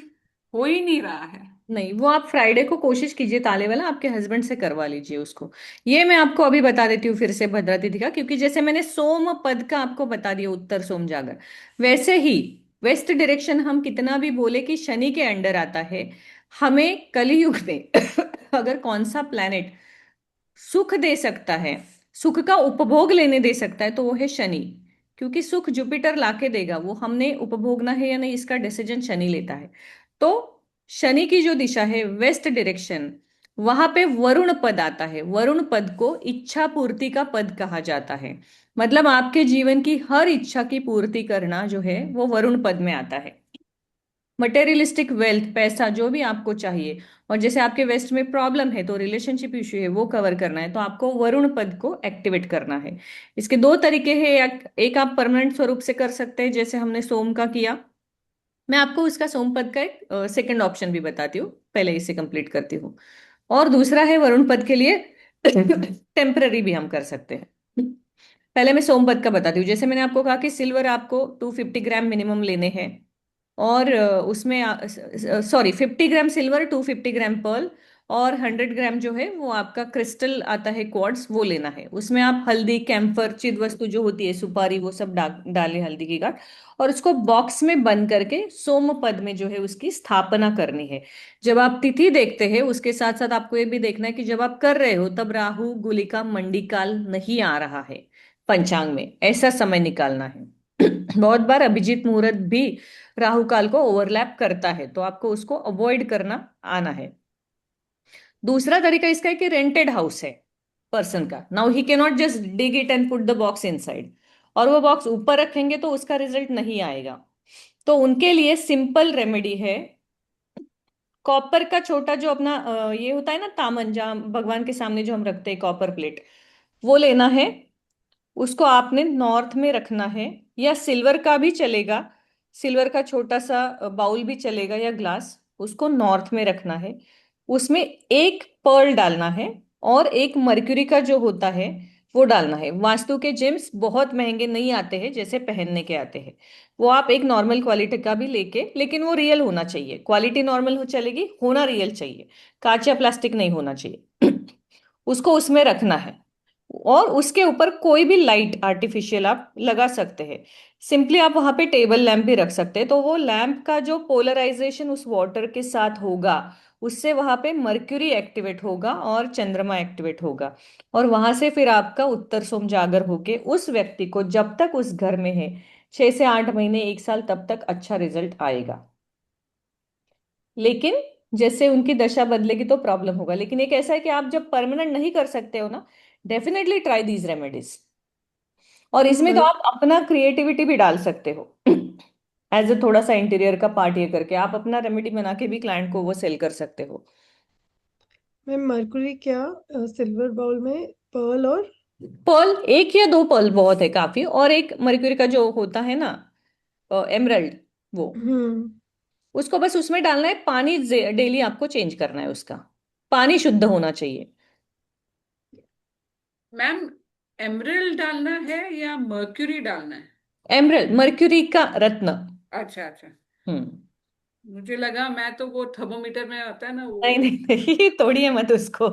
हो ही नहीं रहा है। नहीं, वो आप फ्राइडे को कोशिश कीजिए, ताले वाला आपके हस्बैंड से करवा लीजिए उसको। ये मैं आपको अभी बता देती हूँ फिर से भद्रा तिथि का, क्योंकि जैसे मैंने सोम पद का आपको बता दिया उत्तर सोम जागर, वैसे ही वेस्ट डायरेक्शन हम कितना भी बोले कि शनि के अंडर आता है, हमें कलयुग में अगर कौन सा प्लैनेट सुख दे सकता है, सुख का उपभोग लेने दे सकता है तो वो है शनि। क्योंकि सुख जुपिटर लाके देगा, वो हमने उपभोगना है या नहीं इसका डिसीजन शनि लेता है। तो शनि की जो दिशा है वेस्ट डायरेक्शन, वहां पे वरुण पद आता है। वरुण पद को इच्छा पूर्ति का पद कहा जाता है। मतलब आपके जीवन की हर इच्छा की पूर्ति करना जो है वो वरुण पद में आता है। मटेरियलिस्टिक वेल्थ, पैसा जो भी आपको चाहिए, और जैसे आपके वेस्ट में प्रॉब्लम है तो रिलेशनशिप इश्यू है वो कवर करना है, तो आपको वरुण पद को एक्टिवेट करना है। इसके दो तरीके हैं, एक आप परमानेंट स्वरूप से कर सकते हैं जैसे हमने सोम का किया। मैं आपको उसका सोम पद का एक सेकंड ऑप्शन भी बताती हूँ, पहले इसे कंप्लीट करती हूँ। और दूसरा है वरुण पद के लिए टेम्पररी भी हम कर सकते हैं। पहले मैं सोम पद का बताती हूँ। जैसे मैंने आपको कहा कि सिल्वर आपको 250 ग्राम मिनिमम लेने हैं, और उसमें सॉरी 50 ग्राम सिल्वर, 250 ग्राम पर्ल और 100 ग्राम जो है वो आपका क्रिस्टल आता है क्वार्ट्स, वो लेना है। उसमें आप हल्दी, कैम्फर, चिद वस्तु जो होती है, सुपारी, वो सब डालें, हल्दी की गांठ, और उसको बॉक्स में बंद करके सोम पद में जो है उसकी स्थापना करनी है। जब आप तिथि देखते हैं उसके साथ साथ आपको ये भी देखना है कि जब आप कर रहे हो तब राहु गुलिका मंडिकाल नहीं आ रहा है पंचांग में, ऐसा समय निकालना है। बहुत बार अभिजीत मुहूर्त भी राहु काल को ओवरलैप करता है, तो आपको उसको अवॉइड करना आना है। दूसरा तरीका इसका है कि रेंटेड हाउस है पर्सन का, now he can not just dig it and put the box inside, और वो बॉक्स ऊपर रखेंगे तो उसका रिजल्ट नहीं आएगा। तो उनके लिए सिंपल रेमेडी है, कॉपर का छोटा जो अपना ये होता है ना तामन, जहाँ भगवान के सामने जो हम रखते हैं कॉपर प्लेट, वो लेना है। उसको आपने नॉर्थ में रखना है, या सिल्वर का भी चलेगा, सिल्वर का छोटा सा बाउल भी चलेगा या ग्लास, उसको नॉर्थ में रखना है। उसमें एक पर्ल डालना है और एक मर्क्यूरी का जो होता है वो डालना है। वास्तु के जेम्स बहुत महंगे नहीं आते हैं जैसे पहनने के आते हैं, वो आप एक नॉर्मल क्वालिटी का भी लेके, लेकिन वो रियल होना चाहिए, क्वालिटी नॉर्मल हो चलेगी, होना रियल चाहिए, कांच या प्लास्टिक नहीं होना चाहिए। उसको उसमें रखना है, और उसके ऊपर कोई भी लाइट आर्टिफिशियल आप लगा सकते हैं। सिंपली आप वहां पे टेबल लैंप भी रख सकते हैं, तो वो लैंप का जो पोलराइजेशन उस वाटर के साथ होगा, उससे वहां पे मर्क्यूरी एक्टिवेट होगा और चंद्रमा एक्टिवेट होगा, और वहां से फिर आपका उत्तर सोम जागर होके उस व्यक्ति को जब तक उस घर में है, 6 से 8 महीने, 1 साल, तब तक अच्छा रिजल्ट आएगा। लेकिन जैसे उनकी दशा बदलेगी तो प्रॉब्लम होगा। लेकिन एक ऐसा है कि आप जब परमानेंट नहीं कर सकते हो ना, डेफिनेटली ट्राई दीज रेमेडीज। और इसमें तो मैं आप अपना क्रिएटिविटी भी डाल सकते हो, एज ए थोड़ा सा इंटीरियर का पार्ट ये करके आप अपना रेमेडी बना के भी क्लाइंट को वो सेल कर सकते हो। मैं मरकुरी क्या, सिल्वर बाउल में पर्ल और पर्ल, एक या दो पर्ल बहुत है काफी, और एक मर्क्यूरी का जो होता है ना, एमरल्ड, वो, हम्म। उसको बस उसमें डालना है। पानी डेली आपको चेंज करना है उसका, पानी शुद्ध होना चाहिए। मैम, एमरल्ड डालना है या मर्क्यूरी डालना है? एमरल्ड, मर्क्यूरी का रत्न। अच्छा अच्छा। हम्म। मुझे लगा, मैं तो वो थर्मोमीटर में आता है ना नहीं वो। नहीं नहीं, तोड़िए मत उसको।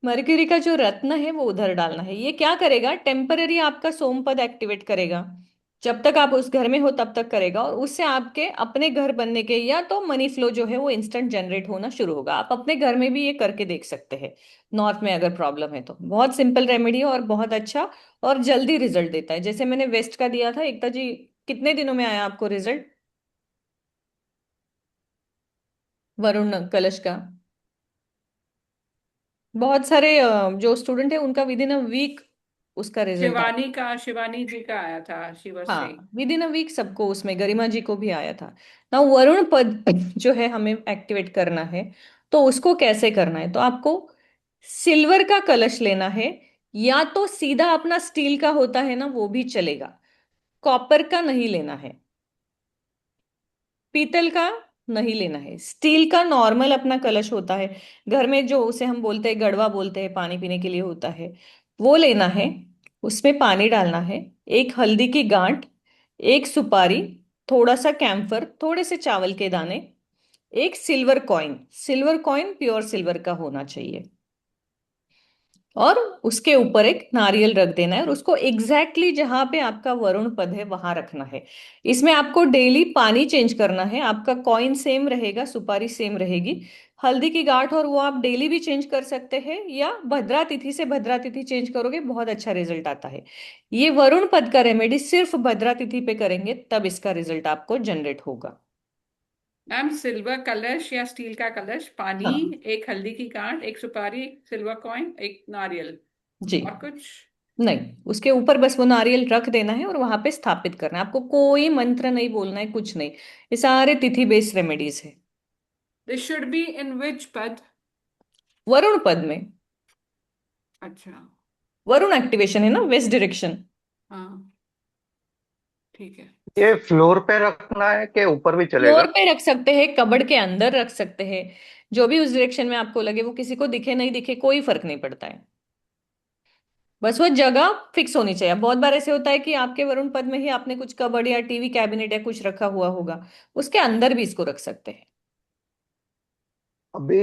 मर्क्यूरी का जो रत्न है वो उधर डालना है। ये क्या करेगा, टेम्पररी आपका सोमपद एक्टिवेट करेगा, जब तक आप उस घर में हो तब तक करेगा, और उससे आपके अपने घर बनने के या तो मनी फ्लो जो है वो इंस्टेंट जनरेट होना शुरू होगा। आप अपने घर में भी ये करके देख सकते हैं, नॉर्थ में अगर प्रॉब्लम है तो। बहुत सिंपल रेमेडी है और बहुत अच्छा और जल्दी रिजल्ट देता है। जैसे मैंने वेस्ट का दिया था एकता जी, कितने दिनों में आया आपको रिजल्ट वरुण कलश का? बहुत सारे जो स्टूडेंट है उनका विद इन अ वीक उसका रिजल्ट आया। शिवानी जी का आया था, शी वाज सेइंग। हाँ, विद इन अ वीक सबको, उसमें गरिमा जी को भी आया था ना। वरुण पद जो है हमें एक्टिवेट करना है, तो उसको कैसे करना है, तो आपको सिल्वर का कलश लेना है, या तो सीधा अपना स्टील का होता है ना वो भी चलेगा, कॉपर का नहीं लेना है, पीतल का नहीं लेना है, स्टील का नॉर्मल अपना कलश होता है घर में, जो उसे हम बोलते हैं गड़वा बोलते हैं, पानी पीने के लिए होता है, वो लेना है। उसमें पानी डालना है, एक हल्दी की गांठ, एक सुपारी, थोड़ा सा कैम्फर, थोड़े से चावल के दाने, एक silver coin, silver coin pure silver का होना चाहिए, और उसके ऊपर एक नारियल रख देना है, और उसको एग्जैक्टली जहां पे आपका वरुण पद है वहां रखना है। इसमें आपको डेली पानी चेंज करना है, आपका कॉइन सेम रहेगा, सुपारी सेम रहेगी, हल्दी की गांठ और वो आप डेली भी चेंज कर सकते हैं, या भद्रा तिथि से भद्रा तिथि चेंज करोगे, बहुत अच्छा रिजल्ट आता है। ये वरुण पद का रेमेडी सिर्फ भद्रा तिथि पे करेंगे तब इसका रिजल्ट आपको जनरेट होगा। मैम, सिल्वर कलश या स्टील का कलश, पानी, हाँ एक हल्दी की गांठ, एक सुपारी, एक सिल्वर कॉइन, एक नारियल, जी। और कुछ? नहीं, उसके ऊपर बस वो नारियल रख देना है और वहां पे स्थापित करना है, आपको कोई मंत्र नहीं बोलना है, कुछ नहीं। ये सारे तिथि बेस्ड रेमेडीज है। दिस शुड बी इन विच पद? वरुण पद में, अच्छा। वरुण एक्टिवेशन है ना, वेस्ट डायरेक्शन। हाँ, ठीक है। ये फ्लोर पे रखना है कि ऊपर भी फ्लोर चलेगा? पे रख सकते हैं, कबर्ड के अंदर रख सकते हैं, जो भी उस डायरेक्शन में आपको लगे, वो किसी को दिखे नहीं दिखे कोई फर्क नहीं पड़ता है, बस वो जगह फिक्स होनी चाहिए। बहुत बार ऐसे होता है कि आपके वरुण पद में ही आपने कुछ कबर्ड या टीवी कैबिनेट या कुछ रखा हुआ होगा, उसके अंदर भी इसको रख सकते हैं। अभी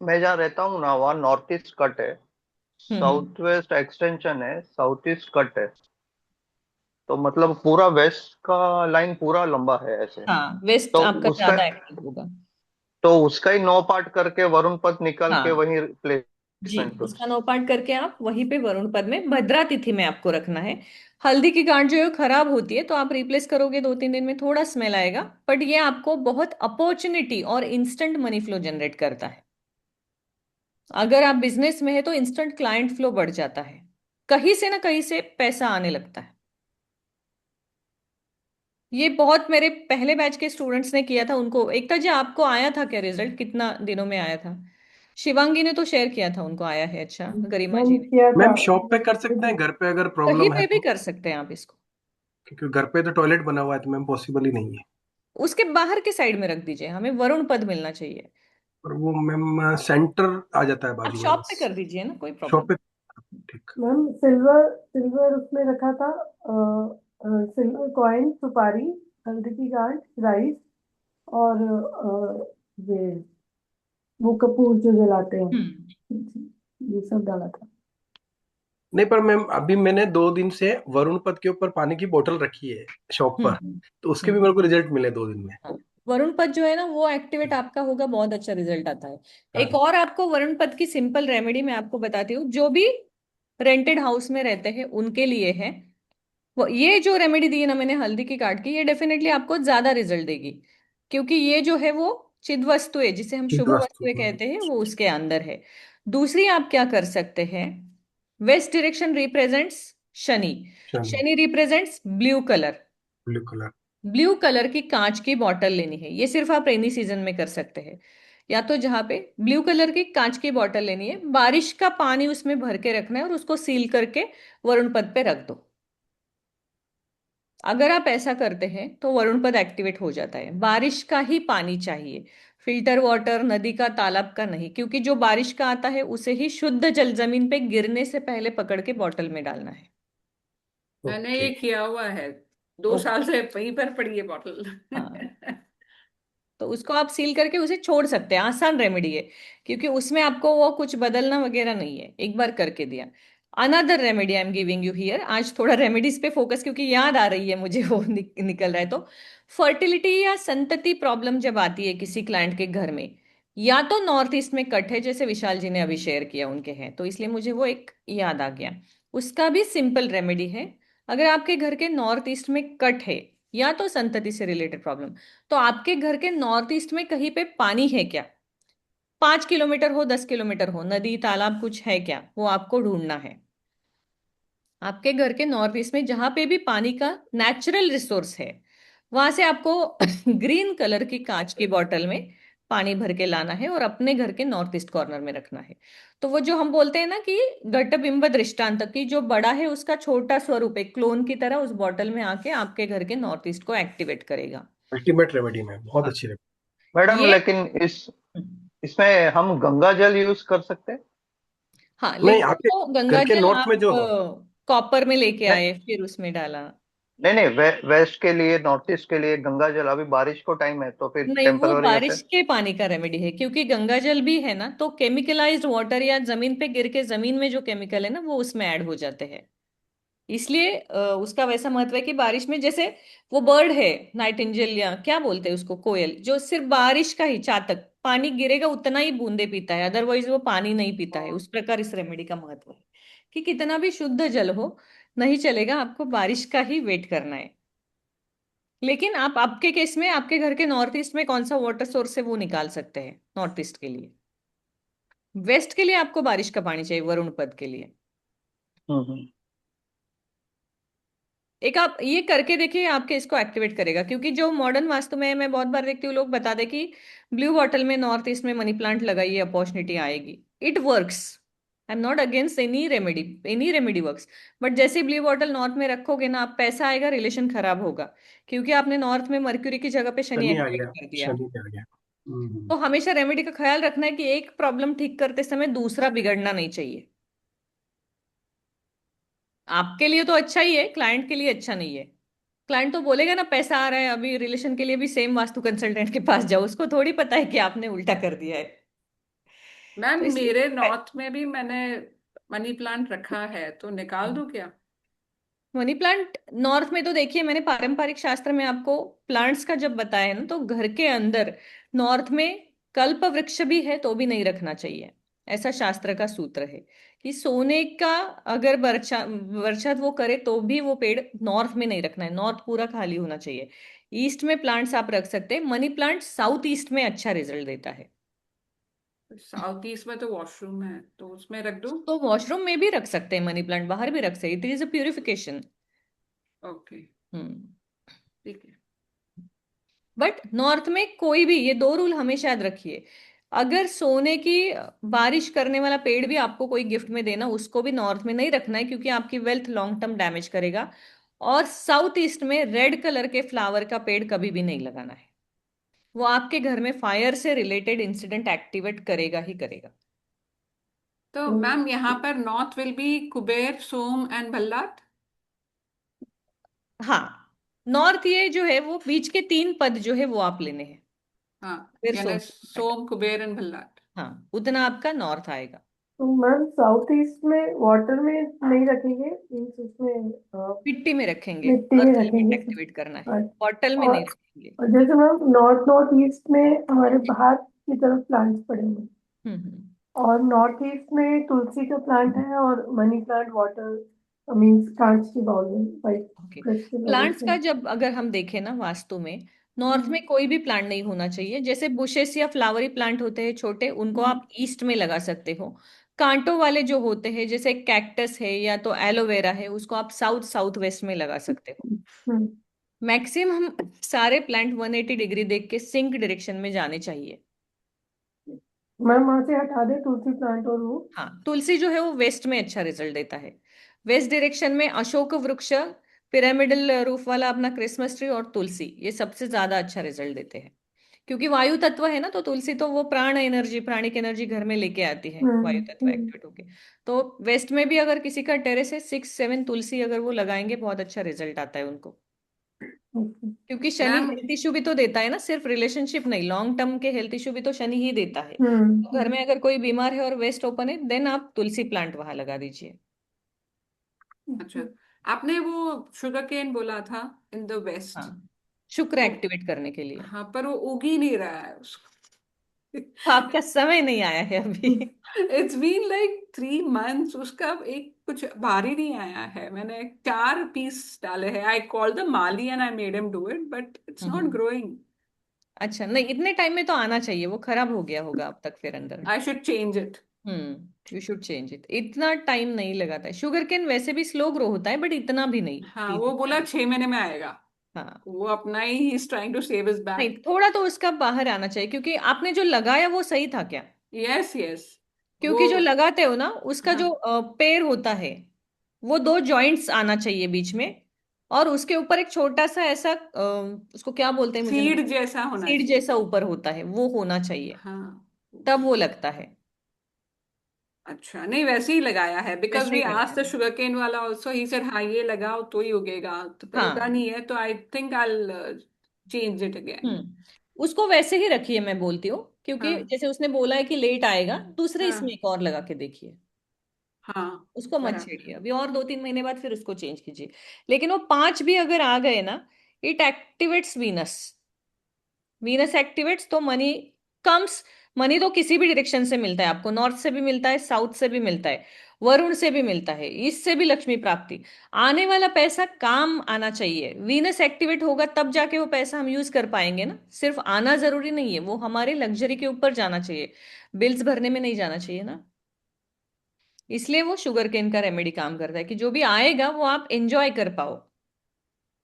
मैं जहाँ रहता हूँ ना, वहाँ नॉर्थ ईस्ट कट है, हम्म। साउथ वेस्ट एक्सटेंशन है, साउथ ईस्ट कट है। तो मतलब पूरा वेस्ट का लाइन पूरा लंबा है ऐसे। हाँ, वेस्ट तो आपका उसका ज्यादा एक्टिव होगा। तो उसका ही 9 पार्ट करके वरुण पथ निकाल के हाँ वही जी, प्लेसमेंट करो। उसका नौपाठ करके आप वहीं पे वरुण पद में भद्रा तिथि में आपको रखना है। हल्दी की गांठ जो है वो खराब होती है, तो आप रिप्लेस करोगे 2-3 दिन में, थोड़ा स्मेल आएगा, बट ये आपको बहुत अपॉर्चुनिटी और इंस्टेंट मनी फ्लो जनरेट करता है। अगर आप बिजनेस में है तो इंस्टेंट क्लाइंट फ्लो बढ़ जाता है, कहीं से ना कहीं से पैसा आने लगता है। ये बहुत मेरे पहले बैच के स्टूडेंट्स ने किया था, उनको एकता जी आपको आया था क्या रिजल्ट, कितना दिनों में आया था? शिवांगी ने तो शेयर किया था उनको आया है, अच्छा गरिमा जी मैंने ने। किया था। मैम शॉप पे कर सकते हैं, घर पे अगर कहीं प्रॉब्लम है पे भी तो? कर सकते हैं आप इसको। क्योंकि घर पे तो टॉयलेट बना हुआ है, तो मैम पॉसिबल ही नहीं है। उसके बाहर के साइड में रख दीजिए, हमें वरुण पद मिलना चाहिए। और वो मैम सेंटर आ जाता है आप बाजू में शॉप पे बस। कर दीजिए ना, कोई प्रॉब्लम। शॉप पे। ठीक। मैम सिल्वर सिल्वर उसमें रखा था, सिल्वर कॉइन, सुपारी, हल्दी की गांठ, राइस, और ये वो कपूर जो जलाते हैं, हम्म। ये सब डाला था। नहीं, पर मैम अभी मैंने 2 दिन से वरुण पथ के ऊपर पानी की बोतल रखी है शॉप हम्म। पर। तो उसके भी हम्म। मेरे को रिजल्ट मिले 2 दिन में। हाँ, वरुण पद जो है ना वो एक्टिवेट आपका होगा, बहुत अच्छा रिजल्ट आता है। हाँ एक और आपको वरुण पद की सिंपल रेमेडी मैं आपको बताती हूँ, जो भी रेंटेड हाउस में रहते हैं उनके लिए है। वो ये जो रेमेडी दी है ना मैंने हल्दी की काट की, ये डेफिनेटली आपको ज्यादा रिजल्ट देगी, क्योंकि ये जो है वो चिद वस्तु है, जिसे हम शुभ चिदवास्तु। वस्तुएं कहते हैं, वो उसके अंदर है। दूसरी आप क्या कर सकते हैं, वेस्ट डायरेक्शन रिप्रेजेंट्स शनि, चलो। Shani represents blue colour. Blue colour. Blue colour की कांच की बोतल लेनी है, ये सिर्फ आप रेनी सीजन में कर सकते हैं। या तो जहां पे ब्लू कलर की कांच की बोतल लेनी है, बारिश का पानी उसमें भर के रखना है और उसको सील करके वरुण पद पे रख दो। अगर आप ऐसा करते हैं तो वरुण पद एक्टिवेट हो जाता है। बारिश का ही पानी चाहिए, फिल्टर वाटर, नदी का, तालाब का नहीं, क्योंकि जो बारिश का आता है उसे ही शुद्ध जल जमीन पे गिरने से पहले पकड़ के बॉटल में डालना है। मैंने ओके। ये किया हुआ है, 2 साल ओके। से वहीं पर पड़ी है बॉटल। हाँ, तो उसको आप सील करके उसे छोड़ सकते हैं, आसान रेमेडी है, क्योंकि उसमें आपको वो कुछ बदलना वगैरह नहीं है, एक बार करके दिया। Another remedy I am giving you here, आज थोड़ा रेमेडीज पे फोकस, क्योंकि याद आ रही है मुझे वो निकल रहा है। तो फर्टिलिटी या संतति प्रॉब्लम जब आती है किसी क्लाइंट के घर में, या तो नॉर्थ ईस्ट में कट है, जैसे विशाल जी ने अभी शेयर किया उनके हैं, तो इसलिए मुझे वो एक याद आ गया। उसका भी सिंपल रेमेडी है। अगर आपके घर के नॉर्थ ईस्ट में कट है या तो संतति से रिलेटेड प्रॉब्लम, तो आपके घर के नॉर्थ ईस्ट में कहीं पे पानी है क्या, 5 किलोमीटर हो, 10 किलोमीटर हो, नदी तालाब कुछ है क्या, वो आपको ढूंढना है। आपके घर के नॉर्थ ईस्ट में जहां पे भी पानी का नेचुरल रिसोर्स है, वहां से आपको ग्रीन कलर की कांच की बोतल में पानी भर के लाना है और अपने घर के नॉर्थ ईस्ट कॉर्नर में रखना है। तो वो जो हम बोलते हैं ना कि घटबिंब दृष्टांत की, जो बड़ा है उसका छोटा स्वरूप एक क्लोन की तरह उस बोतल में आके आपके घर के नॉर्थ ईस्ट को एक्टिवेट करेगा। अल्टीमेट रेमेडी में बहुत हाँ, अच्छी रेमेडी। मैडम, ये। लेकिन इसमें हम गंगा जल यूज कर सकते हैं? हाँ, नहीं, लेकिन आपके वो घर गंगा के जल नॉर्थ में आप जो है। कॉपर में लेके नहीं आए फिर उसमें डाला। नहीं नहीं, वेस्ट के लिए, नॉर्थ ईस्ट के लिए गंगा जल, अभी बारिश को टाइम है तो फिर नहीं, वो टेम्पररी ऐसे। बारिश के पानी का रेमेडी है, क्योंकि गंगा जल भी है ना तो केमिकलाइज्ड वाटर, या जमीन पे गिर के जमीन में जो केमिकल है ना वो उसमें ऐड हो जाते हैं। इसलिए उसका वैसा महत्व है कि बारिश में, जैसे वो बर्ड है नाइटिंजेल, या क्या बोलते हैं उसको, कोयल, जो सिर्फ बारिश का ही, चातक पानी गिरेगा उतना ही बूंदे पीता है, अदरवाइज वो पानी नहीं पीता है। उस प्रकार इस रेमेडी का महत्व है कि कितना भी शुद्ध जल हो, नहीं चलेगा, आपको बारिश का ही वेट करना है। लेकिन आप आपके केस में आपके घर के नॉर्थ ईस्ट में कौन सा वाटर सोर्स है वो निकाल सकते हैं नॉर्थ ईस्ट के लिए। वेस्ट के लिए आपको बारिश का पानी चाहिए, वरुण पद के लिए। हम्म। एक आप ये करके देखिए, आपके इसको एक्टिवेट करेगा, क्योंकि जो मॉडर्न वास्तु में मैं बहुत बार देखती हूँ, लोग बता दे कि ब्लू बॉटल में नॉर्थ ईस्ट में मनी प्लांट लगाइए, अपॉर्चुनिटी आएगी। It works, I am not against any remedy, any remedy works, but जैसे ब्लू बॉटल नॉर्थ में रखोगे ना आप, पैसा आएगा, रिलेशन खराब होगा, क्योंकि आपने नॉर्थ में मर्क्यूरी की जगह पे शनि शनि आ एक्टिवेट गया। कर दिया। शनि पे आ गया। तो हमेशा रेमेडी का ख्याल रखना है कि एक प्रॉब्लम ठीक करते समय दूसरा बिगड़ना नहीं चाहिए। आपके लिए तो अच्छा ही है, क्लाइंट के लिए अच्छा नहीं है। क्लाइंट तो बोलेगा ना पैसा आ रहा है, अभी रिलेशन के लिए भी सेम वास्तु कंसल्टेंट के पास जाओ, उसको थोड़ी पता है कि आपने उल्टा कर दिया है। मैम तो इसलिए मेरे नॉर्थ में भी मैंने मनी प्लांट रखा है, तो निकाल दूं क्या? मनी प्लांट नॉर्थ में तो देखिए, मैंने पारंपरिक शास्त्र में आपको प्लांट्स का जब बताया है ना, तो घर के अंदर नॉर्थ में कल्प वृक्ष भी है तो भी नहीं रखना चाहिए। ऐसा शास्त्र का सूत्र है कि सोने का अगर वर्षा वर्षा वो करे तो भी वो पेड़ नॉर्थ में नहीं रखना है, नॉर्थ पूरा खाली होना चाहिए। ईस्ट में प्लांट्स आप रख सकते हैं, मनी प्लांट साउथ ईस्ट में अच्छा रिजल्ट देता है। साउथ ईस्ट में तो वॉशरूम है, तो उसमें रख दूं? तो वॉशरूम में भी रख सकते हैं मनी प्लांट, बाहर भी रख सकते हैं, it is a purification. Okay, hmm. ठीक है। बट नॉर्थ में कोई भी, ये दो रूल हमेशा याद रखिए। अगर सोने की बारिश करने वाला पेड़ भी आपको कोई गिफ्ट में देना, उसको भी नॉर्थ में नहीं रखना है, क्योंकि आपकी वेल्थ लॉन्ग टर्म डैमेज करेगा। और साउथ ईस्ट में रेड कलर के फ्लावर का पेड़ कभी भी नहीं लगाना है। वो आपके घर में फायर से रिलेटेड इंसिडेंट एक्टिवेट करेगा ही करेगा। तो हम्म, मैम यहाँ पर north will be Kuber, Som and Bhallat. हाँ, नॉर्थ ये जो है वो बीच के तीन पद जो है वो आप लेने हैं, हाँ, फिर यानी सोम। सोम, कुबेर एंड भल्लाट। हाँ, उतना आपका नॉर्थ आएगा। तो मैम साउथ ईस्ट में वाटर में नहीं रखेंगे, मीन्स उसमें मिट्टी में रखेंगे, मिट्टी में अर्थ एलिमेंट रखेंगे एक्टिवेट करना है, और बॉटल में और नहीं रखेंगे। और जैसे मैम नॉर्थ नॉर्थ ईस्ट में हमारे बाहर की तरफ प्लांट्स पड़े हुए हैं, हम्म। और नॉर्थ ईस्ट में तुलसी का प्लांट है और मनी प्लांट वाटर मीन्स कांच की बाउल में, वाइट ओके। क्रिस्टल प्लांट्स उसमें। का जब अगर हम देखें ना वास्तु में, नॉर्थ हम्म, में कोई भी प्लांट नहीं होना चाहिए। जैसे बुशेस या फ्लावरी प्लांट होते हैं छोटे, उनको हम्म, आप ईस्ट में लगा सकते हो। कांटों वाले जो होते हैं, जैसे कैक्टस है या तो एलोवेरा है, उसको आप साउथ साउथ वेस्ट में लगा सकते हो। हम्म। मैक्सिमम सारे प्लांट 180 डिग्री देख के सिंक डायरेक्शन में जाने चाहिए। मैम वहां से हटा दे तुलसी प्लांट और वो। हाँ, तुलसी जो है वो वेस्ट में अच्छा रिजल्ट देता है। वेस्ट डायरेक्शन में अशोक वृक्ष, पिरामिडल रूफ वाला अपना क्रिसमस ट्री और तुलसी, ये सबसे ज्यादा अच्छा रिजल्ट देते हैं। क्योंकि वायु तत्व है ना, तो तुलसी तो वो प्राण एनर्जी, प्राणिक एनर्जी घर में लेके आती है, वायु तत्व हम्म। एक्टिवेट होके। तो वेस्ट में भी अगर किसी का टेरेस है, 6 7 तुलसी अगर वो लगाएंगे, बहुत अच्छा रिजल्ट आता है उनको। ओके। क्योंकि शनि मैम हेल्थ इशू भी तो देता है ना, सिर्फ रिलेशनशिप नहीं, लॉन्ग टर्म के हेल्थ इशू भी तो शनि ही देता है। तो घर हम्म। में अगर कोई बीमार है और वेस्ट ओपन है, देन आप तुलसी प्लांट वहां लगा दीजिए। अच्छा, आपने वो शुगर केन बोला था इन द वेस्ट। हाँ, शुक्र तो एक्टिवेट करने के लिए। हाँ, पर वो उग ही नहीं रहा है उसको। तो आपका समय नहीं आया है अभी। इट्स बीन लाइक 3 मंथ्स, उसका एक कुछ भारी नहीं आया है। मैंने 4 पीस डाले हैं, I call the Mali and I made him do it, but it's not hmm. Growing. अच्छा, नहीं, इतने टाइम में तो आना चाहिए, वो खराब हो गया होगा अब तक फिर अंदर। I should change it. You should change it. इतना टाइम नहीं लगाता है, शुगर केन वैसे भी स्लो ग्रो होता है, बट इतना भी नहीं हाँ, कि वो बोला जितना। 6 महीने में आएगा। हाँ, वो अपना ही is trying to save his नहीं, बैक। थोड़ा तो उसका बाहर आना चाहिए, क्योंकि आपने जो लगाया वो सही था क्या? Yes yes. वो क्योंकि जो लगाते हो ना, उसका जो हाँ, पेड़ होता है, वो दो जॉइंट्स आना चाहिए बीच में। और उसके ऊपर एक छोटा सा ऐसा उसको क्या बोलते हैं मुझे नहीं, सीड जैसा होना सीड चाहिए। जैसा ऊपर होता है, वो होना चाहिए, हाँ। तब वो लगता है। अच्छा, नहीं वैसे ही लगाया है, बिकॉज वैसे ही वी लगाया आस्क्ड द है। शुगर केन वाला ऑल्सो, ही सेड हाँ ये लगाओ तो ही उगेगा, तो पर उगा हाँ। नहीं है, तो I think I change it again. उसको वैसे ही रखिए, मैं बोलती हूँ, क्योंकि हाँ जैसे उसने बोला है कि लेट आएगा, दूसरे इसमें हाँ एक और लगा के देखिए। हाँ, उसको मत बराबर। छेड़िए अभी, और 2 3 महीने बाद फिर उसको चेंज कीजिए। लेकिन वो 5 भी अगर आ गए ना, it activates Venus. Venus activates तो मनी कम्स। मनी तो किसी भी डायरेक्शन से मिलता है आपको, नॉर्थ से भी मिलता है, साउथ से भी मिलता है, वरुण से भी मिलता है, ईस्ट से भी लक्ष्मी प्राप्ति। आने वाला पैसा काम आना चाहिए, वीनस एक्टिवेट होगा तब जाके वो पैसा हम यूज कर पाएंगे ना। सिर्फ आना जरूरी नहीं है, वो हमारे लग्जरी के ऊपर जाना चाहिए, बिल्स भरने में नहीं जाना चाहिए ना। इसलिए वो शुगर केन का रेमेडी काम करता है कि जो भी आएगा वो आप एंजॉय कर पाओ।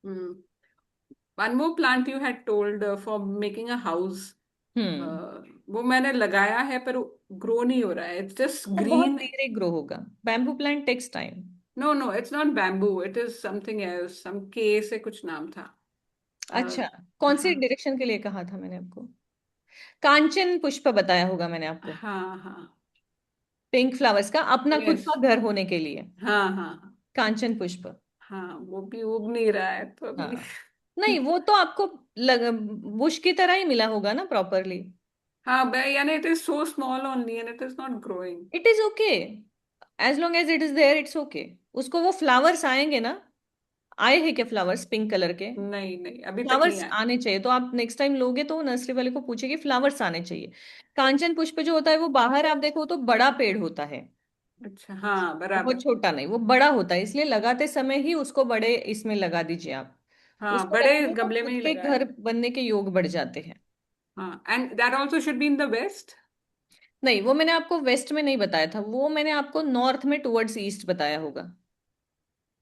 Hmm. One more plant you had told for making a house, hmm. वो मैंने लगाया है पर ग्रो नहीं हो रहा है, इट्स जस्ट वो बहुत ग्रीन। धीरे ग्रो होगा। Bamboo plant takes time. No no, it's not bamboo, it is something else, सम के से कुछ नाम था। अच्छा, uh, कौन सी हाँ डायरेक्शन के लिए कहा था मैंने आपको? कांचन पुष्प बताया होगा मैंने आपको। हाँ हाँ। पिंक फ्लावर्स का, अपना खुद यस। का घर होने के लिए। हाँ हाँ कांचन पुष्प। हाँ, वो भी उग नहीं रहा है तो अभी। हाँ, नहीं, वो तो आपको बुश की तरह ही मिला होगा ना प्रॉपरली। हाँ यानी it is so small only and it is not growing. It is okay, as long as it is there it's okay. उसको वो फ्लावर्स आएंगे ना, आए हैं क्या फ्लावर्स पिंक कलर के? नहीं नहीं, अभी तक नहीं फ्लावर्स आया। आने चाहिए, तो आप नेक्स्ट टाइम लोगे तो नर्सरी वाले को पूछे कि फ्लावर्स आने चाहिए। कांचन पुष्प जो होता है वो बाहर आप देखो तो बड़ा पेड़ होता है, अच्छा, हाँ बहुत बराबर। छोटा नहीं, वो बड़ा होता है, इसलिए लगाते समय ही उसको बड़े इसमें लगा दीजिए आप। हाँ, उसको बड़े लगाने तो गमले में खुद ही के लगाया। घर बनने के योग बढ़ जाते हैं। हाँ, and that also should be in the west. नहीं, वो मैंने आपको वेस्ट में नहीं बताया था, वो मैंने आपको नॉर्थ में टुवर्ड्स ईस्ट बताया होगा।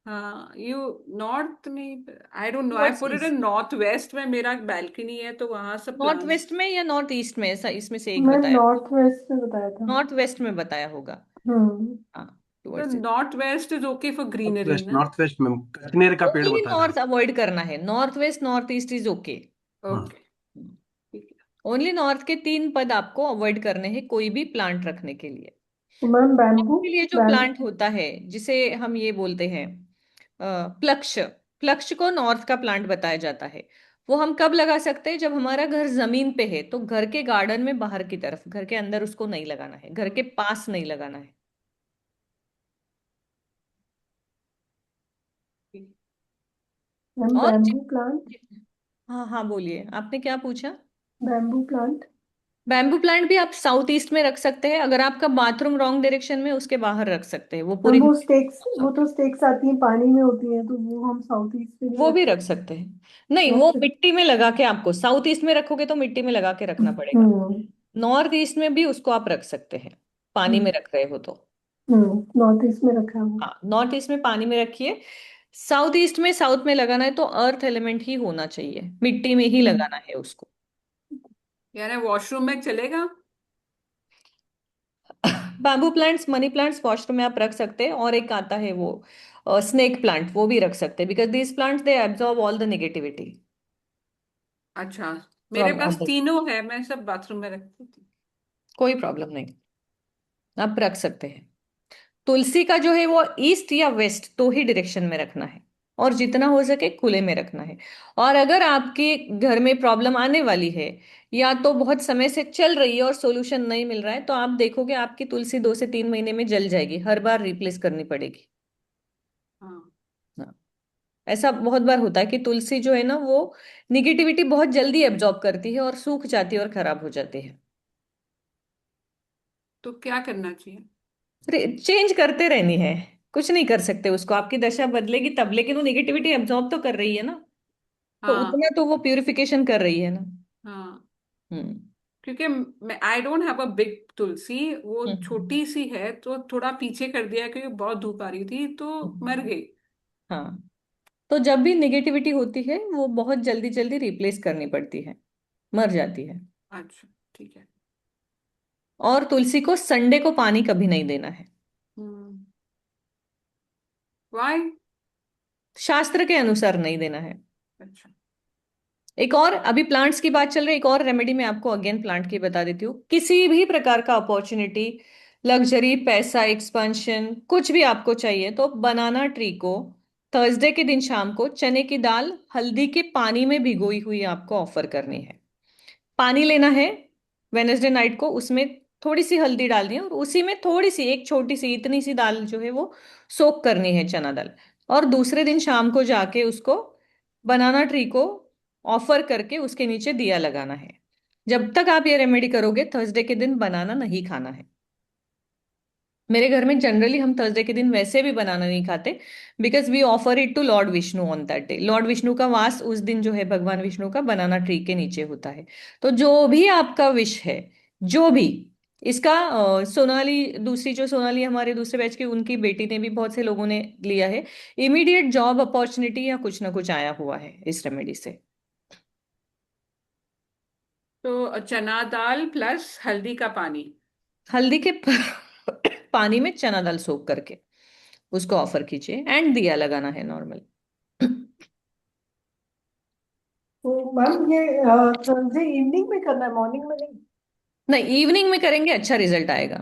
हाँ, यू नॉर्थ में, I don't know, I towards put it in east, north west में, मेरा बैल्कनी है तो वहां सब नॉर्थ प्लांट्स। वेस्ट में या नॉर्थ ईस्ट में, ऐसा इसमें से एक मैं बताया। नॉर्थ वेस्ट में बताया था। नॉर्थ वेस्ट में बताया होगा। हम्म। हाँ, तो towards. North west is okay for greenery ना? नॉर्थ वेस्ट में कश्मीर का पेड़ ओनली बता रहे नॉर्थ अवॉइड करना है, north west north east is okay. हो। हाँ। ओके, ठीक है। ओनली नॉर्थ के 3 पद आपको अवॉइड करने हैं कोई भी प्लांट रखने के लिए। तो मैम North बैम्बू। के लिए जो बैम प्लांट होता है जिसे हम ये बोलते हैं प्लक्ष, प्लक्ष को नॉर्थ का प्लांट बताया जाता है। वो हम कब लगा सकते हैं? जब हमारा घर जमीन पे है, तो घर के गार्डन में बाहर की तरफ, घर के अंदर उसको नहीं लगाना है, घर के पास नहीं लगाना है। मैम और बैम्बू प्लांट। हाँ हाँ, बोलिए, आपने क्या पूछा? Bamboo plant. बैम्बू प्लांट भी आप साउथ ईस्ट में रख सकते हैं, अगर आपका बाथरूम रॉन्ग डायरेक्शन में, उसके बाहर रख सकते हैं, वो मैम पूरी। वो तो स्टेक्स आती हैं पानी में होती हैं, तो वो हम साउथ ईस्ट पे नहीं वो रख भी रख सकते। सकते हैं। नहीं, रख वो सकते। मिट्टी में लगा के, आपको साउथ ईस्ट में रखोगे तो मिट्टी में लगा के रखना पड़ेगा। हम्म। नॉर्थ ईस्ट में भी उसको आप रख सकते हैं, पानी में रख रहे हो तो। नॉर्थ ईस्ट में रखा है वो। हाँ, नॉर्थ ईस्ट में पानी में रखिए। साउथ ईस्ट में, साउथ में लगाना है तो अर्थ एलिमेंट ही होना चाहिए, मिट्टी में ही हम्म। लगाना है उसको। यानी वॉशरूम में चलेगा? Bamboo plants, money plants washroom में आप रख सकते हैं, और एक आता है वो स्नेक प्लांट, वो भी रख सकते हैं, because these plants they absorb all the negativity अच्छा, मेरे फ्रॉम पास अदर। तीनों है, मैं सब बाथरूम में रखती थी। कोई प्रॉब्लम नहीं, आप रख सकते हैं। तुलसी का जो है वो ईस्ट या वेस्ट, दो ही डायरेक्शन में रखना है, और जितना हो सके खुले में रखना है। और अगर आपके घर में प्रॉब्लम आने वाली है, या तो बहुत समय से चल रही है और सॉल्यूशन नहीं मिल रहा है, तो आप देखोगे आपकी तुलसी 2 से 3 महीने में जल जाएगी, हर बार रिप्लेस करनी पड़ेगी। हाँ, हाँ, ऐसा बहुत बार होता है कि तुलसी जो है ना वो निगेटिविटी बहुत जल्दी एब्जॉर्ब करती है और सूख जाती है और खराब हो जाती है। तो क्या करना चाहिए? चेंज करते रहनी है, कुछ नहीं कर सकते उसको, आपकी दशा बदलेगी तब, लेकिन वो निगेटिविटी एब्जॉर्ब तो कर रही है ना, तो हाँ उतना तो वो प्यूरिफिकेशन कर रही है ना। हाँ, हम्म। क्योंकि मैं I don't have a big tulsi, वो हम्म। छोटी सी है, तो थोड़ा पीछे कर दिया क्योंकि बहुत धूप आ रही थी तो मर हम्म। गई। हाँ, तो जब भी निगेटिविटी होती है वो बहुत जल्दी जल्दी रिप्लेस करनी पड़ती है, मर जाती है। अच्छा, ठीक है। और तुलसी को संडे को पानी कभी नहीं देना है, हम्म, वाई? शास्त्र के अनुसार नहीं देना है। अच्छा। एक और, अभी प्लांट्स की बात चल रही है, एक और रेमेडी मैं आपको अगेन प्लांट की बता देती हूँ। किसी भी प्रकार का अपॉर्चुनिटी, लग्जरी, पैसा, एक्सपेंशन, कुछ भी आपको चाहिए तो बनाना ट्री को थर्सडे के दिन शाम को चने की दाल हल्दी के पानी में भिगोई हुई आपको ऑफर करनी है। पानी लेना है वेनेसडे नाइट को, उसमें थोड़ी सी हल्दी डालनी है, और उसी में थोड़ी सी, एक छोटी सी इतनी सी दाल जो है वो सोक करनी है, चना दाल। और दूसरे दिन शाम को जाके उसको बनाना ट्री को ऑफर करके उसके नीचे दिया लगाना है। जब तक आप ये रेमेडी करोगे, थर्सडे के दिन बनाना नहीं खाना है। मेरे घर में जनरली हम थर्सडे के दिन वैसे भी बनाना नहीं खाते, because we offer it to Lord Vishnu on that day. Lord Vishnu का वास उस दिन जो है भगवान विष्णु का बनाना ट्री के नीचे होता है। तो जो भी आपका विश है, जो भी, इसका सोनाली, दूसरी जो सोनाली हमारे दूसरे बैच की, उनकी बेटी ने भी, बहुत से लोगों ने लिया है, इमीडिएट जॉब अपॉर्चुनिटी या कुछ ना कुछ आया हुआ है इस रेमेडी से। तो चना दाल प्लस हल्दी का पानी। हल्दी के पानी में चना दाल सोख करके उसको ऑफर कीजिए, एंड दिया लगाना है नॉर्मल। तो मैम ये थर्सडे इवनिंग में करना है, मॉर्निंग में नहीं? नहीं, इवनिंग में करेंगे अच्छा रिजल्ट आएगा।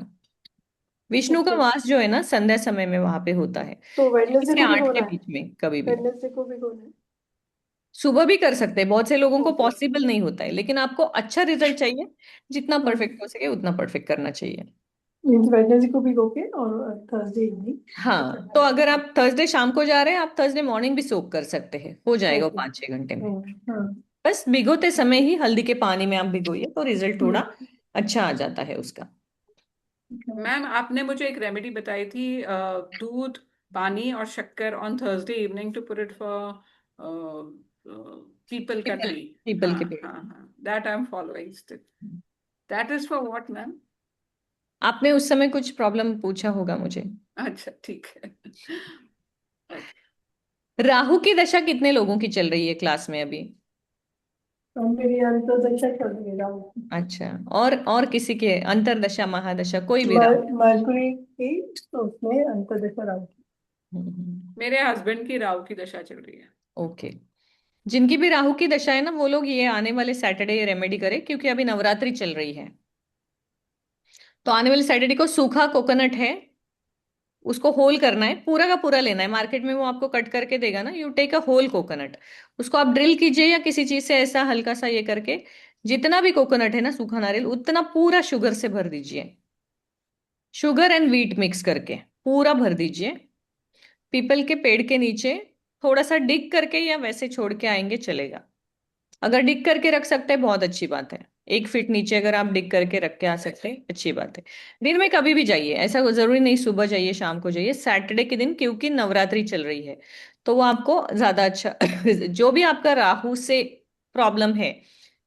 विष्णु का ओके। वास जो है ना संध्या समय में वहां पे होता है, तो 6 वेडनेसडे से को 8 के भिगोना है? बीच में कभी भी। वेडनेसडे को भिगोना है? सुबह भी कर सकते हैं, बहुत से लोगों को ओके। पॉसिबल नहीं होता है, लेकिन आपको अच्छा रिजल्ट चाहिए, जितना हाँ, परफेक्ट हो सके उतना परफेक्ट करना चाहिए। मीन्स वेडनेसडे को भिगो के और थर्सडे इवनिंग हाँ, तो करना अगर है। आप थर्सडे शाम को जा रहे हैं, आप थर्सडे मॉर्निंग भी सोक कर सकते हैं, हो जाएगा वो ओके। 5-6 घंटे में। हाँ। बस भिगोते समय ही हल्दी के पानी में आप भिगोइए तो रिजल्ट थोड़ा हम्म, अच्छा आ जाता है उसका। मैम आपने मुझे एक रेमेडी बताई थी, दूध, पानी और शक्कर on Thursday evening to put it for peepal का पीपल ट्री। पीपल हाँ के पेड़। हाँ हाँ, that I am following still. That is for what ma'am? आपने उस समय कुछ प्रॉब्लम पूछा होगा मुझे। अच्छा ठीक है। ओके। राहु की दशा कितने लोगों की चल रही है क्लास में अभी? और मेरी अंतर्दशा चल रही है। अच्छा, और किसी के अंतरदशा महादशा कोई भी राहु? मरकुरी की, तो उसमें अंतर्दशा राहु की। मेरे हस्बैंड की राहु की दशा चल रही है। ओके। जिनकी भी राहु की दशा है ना, वो लोग ये आने वाले सैटरडे ये रेमेडी करें, क्योंकि अभी नवरात्रि चल रही है। तो आने वाले सैटरडे को सूखा कोकोनट है, उसको होल करना है, पूरा का पूरा लेना है, मार्केट में वो आपको कट करके देगा ना, you take a whole coconut. उसको आप ड्रिल कीजिए या किसी चीज से ऐसा हल्का सा ये करके, जितना भी कोकोनट है ना सूखा नारियल, उतना पूरा शुगर से भर दीजिए, शुगर एंड व्हीट मिक्स करके पूरा भर दीजिए। पीपल के पेड़ के नीचे थोड़ा सा डिग करके या वैसे छोड़ के आएंगे चलेगा। अगर डिग करके रख सकते हैं बहुत अच्छी बात है, 1 फीट नीचे अगर आप डिग करके रख के आ सकते हैं अच्छी बात है। दिन में कभी भी जाइए, ऐसा जरूरी नहीं सुबह जाइए शाम को जाइए, सैटरडे के दिन, क्योंकि नवरात्रि चल रही है, तो वो आपको ज्यादा अच्छा जो भी आपका राहु से प्रॉब्लम है,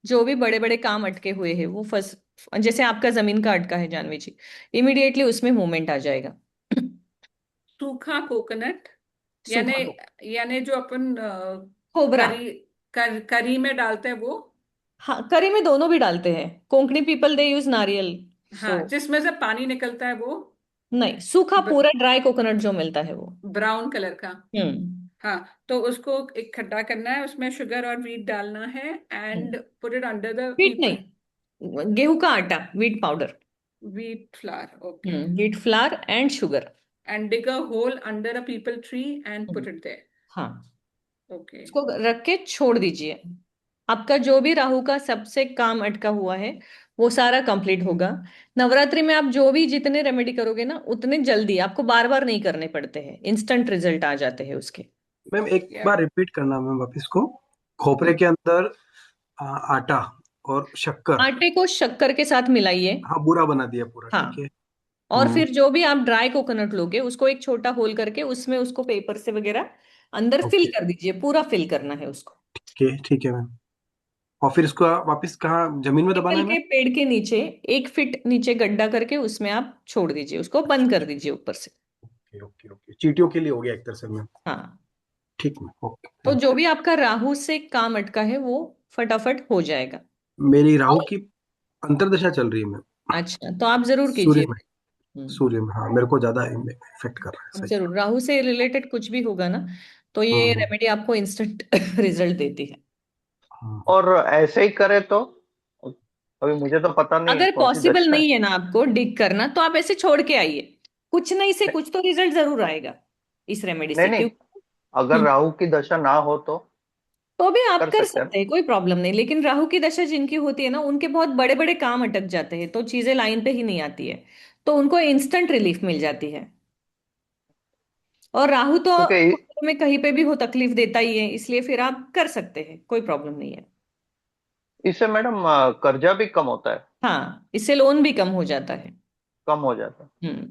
जो भी बड़े बड़े काम अटके हुए हैं वो फर्स्ट, जैसे आपका जमीन का अटका है जानवी जी, इमीडिएटली उसमें मूवमेंट आ जाएगा। सूखा कोकोनट यानी, सूखा यानी जो अपन खोबरा। करी, करी में डालते हैं वो? हाँ, करी में दोनों भी डालते हैं, कोंकणी पीपल दे यूज नारियल। सो हाँ, जिसमें से पानी निकलता है वो? नहीं, सूखा पूरा ड्राई कोकोनट जो मिलता है वो। ब्राउन कलर का? हम्म। हाँ, तो उसको एक खड्डा करना है, उसमें शुगर और व्हीट डालना है hmm. And put it under the wheat peepal. नहीं, गेहूं का आटा, wheat powder. Wheat flour, okay. Wheat flour and sugar. And dig a hole under a peepal tree and put it there. हाँ, ओके। उसको रख के छोड़ दीजिए। आपका जो भी राहु का सबसे काम अटका हुआ है वो सारा कंप्लीट होगा। नवरात्रि में आप जो भी जितने रेमेडी करोगे ना, उतने जल्दी, आपको बार बार नहीं करने पड़ते हैं, इंस्टेंट रिजल्ट आ जाते हैं उसके। मैम एक या बार रिपीट करना मैम वापिस को। खोपरे के अंदर आटा और शक्कर। आटे को शक्कर के साथ मिलाइए। हाँ, बुरा बना दिया पूरा, ठीक है। हाँ, और हम्म। फिर जो भी आप ड्राई कोकोनट लोगे उसको एक छोटा होल करके उसमें उसको पेपर से वगैरह अंदर फिल ओके। कर दीजिए, पूरा फिल करना है उसको। ठीक है मैम। और फिर इसको वापस कहाँ, जमीन में दबाना पीपल है के मैम? पेड़ के नीचे 1 फीट नीचे गड्ढा करके उसमें आप छोड़ दीजिए, उसको बंद कर दीजिए ऊपर से। ओके ओके ओके, चींटियों के लिए हो गया एक तरह से मैम। हाँ, ठीक मैम, ओके तो थैंक जो भी आपका राहु से काम अटका है वो फटाफट हो जाएगा। यू। मेरी राहु और की अंतर्दशा चल रही है मैम। अच्छा, तो आप जरूर सूर्य कीजिए। में। हम्म। सूर्य में, हाँ, मेरे को ज्यादा इफेक्ट कर रहा है, सही। जरूर, राहु से रिलेटेड कुछ भी होगा ना, तो ये हम्म रेमेडी आपको इंस्टेंट रिजल्ट देती है। हम्म। और ऐसे ही करे तो? अभी मुझे तो पता नहीं अगर कौन सी पॉसिबल दशा है। नहीं है ना आपको डिग करना, तो आप ऐसे छोड़ के आइए, कुछ नहीं से कुछ तो रिजल्ट जरूर आएगा इस रेमेडी नहीं से, नहीं, क्यों। अगर हम्म। राहु की दशा ना हो तो तो भी आप कर कर सकते हैं ना? सकते हैं, कोई प्रॉब्लम नहीं, लेकिन राहु की दशा जिनकी होती है ना, उनके बहुत बड़े बड़े काम अटक जाते हैं, तो चीजें लाइन पे ही नहीं आती है, तो उनको इंस्टेंट रिलीफ मिल जाती है। और राहु तो क्योंकि में कहीं पे भी हो तकलीफ देता ही है, इसलिए फिर आप कर सकते हैं, कोई प्रॉब्लम नहीं है। इससे मैडम कर्जा भी कम होता है, हाँ, इससे लोन भी कम हो जाता है। कम हो जाता है। हम्म।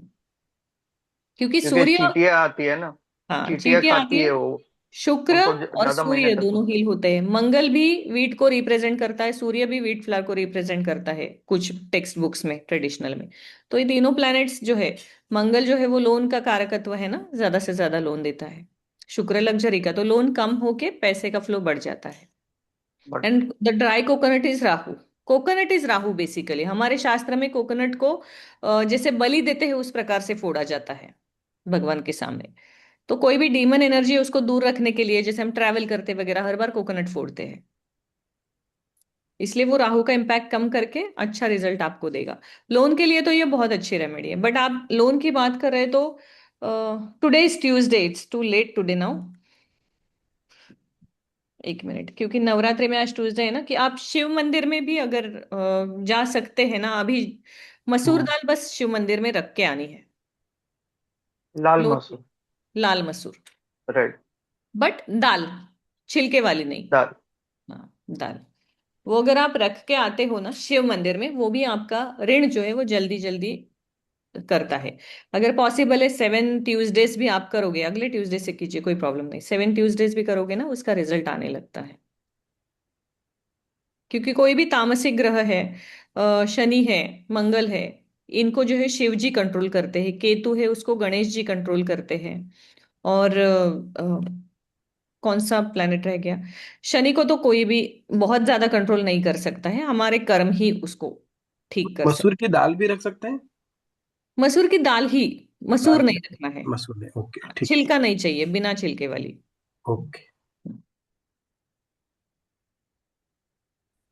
क्योंकि क्योंकि सूर्य, चींटियां आती है ना, हाँ चींटियां चींटियां आती खाती है, है वो, शुक्र उनको और ज्यादा महीने सूर्य तक। दोनों हील होते हैं, मंगल भी वीट को रिप्रेजेंट करता है, सूर्य भी वीट फ्लावर को रिप्रेजेंट करता है कुछ टेक्स्ट बुक्स में, ट्रेडिशनल में। तो ये तीनों प्लैनेट्स जो है, मंगल जो है वो लोन का कारकत्व है ना, ज्यादा से ज्यादा लोन देता है। शुक्र लग्जरी का, तो लोन कम होके पैसे का फ्लो बढ़ जाता है। But and the dry coconut is Rahu. Coconut is Rahu basically, हमारे शास्त्र में कोकोनट को जैसे बलि देते हैं उस प्रकार से फोड़ा जाता है भगवान के सामने। तो कोई भी डीमन एनर्जी है उसको दूर रखने के लिए, जैसे हम ट्रैवल करते वगैरह हर बार कोकोनट फोड़ते हैं, इसलिए वो राहु का इम्पैक्ट कम करके अच्छा रिजल्ट आपको देगा। लोन के लिए तो ये बहुत अच्छी रेमेडी है, बट आप लोन की बात कर रहे हैं तो today is Tuesday, it's too late today now. एक मिनट, क्योंकि नवरात्रि में आज ट्यूसडे है ना, कि आप शिव मंदिर में भी अगर जा सकते हैं ना अभी। मसूर हम्म। दाल बस शिव मंदिर में रख के आनी है। लाल लो, मसूर। लाल मसूर, राइट। बट दाल, छिलके वाली नहीं। दाल। हाँ, दाल। वो अगर आप रख के आते हो ना शिव मंदिर में, वो भी आपका ऋण जो है वो जल्दी जल्दी करता है। अगर पॉसिबल है 7 ट्यूसडेज भी आप करोगे, अगले ट्यूसडे से कीजिए, कोई प्रॉब्लम नहीं, 7 ट्यूसडेज भी करोगे ना उसका रिजल्ट आने लगता है। क्योंकि कोई भी तामसिक ग्रह है, शनि है, मंगल है, इनको जो है शिव जी कंट्रोल करते हैं। केतु है उसको गणेश जी कंट्रोल करते हैं। और कौन सा प्लेनेट रह गया, शनि को तो कोई भी बहुत ज्यादा कंट्रोल नहीं कर सकता है, हमारे कर्म ही उसको ठीक कर सकते। मसूर की दाल भी रख सकते हैं? मसूर की दाल ही, मसूर दाल नहीं ही। रखना है। मसूर नहीं, ओके ठीक। छिलका नहीं चाहिए, बिना छिलके वाली। ओके।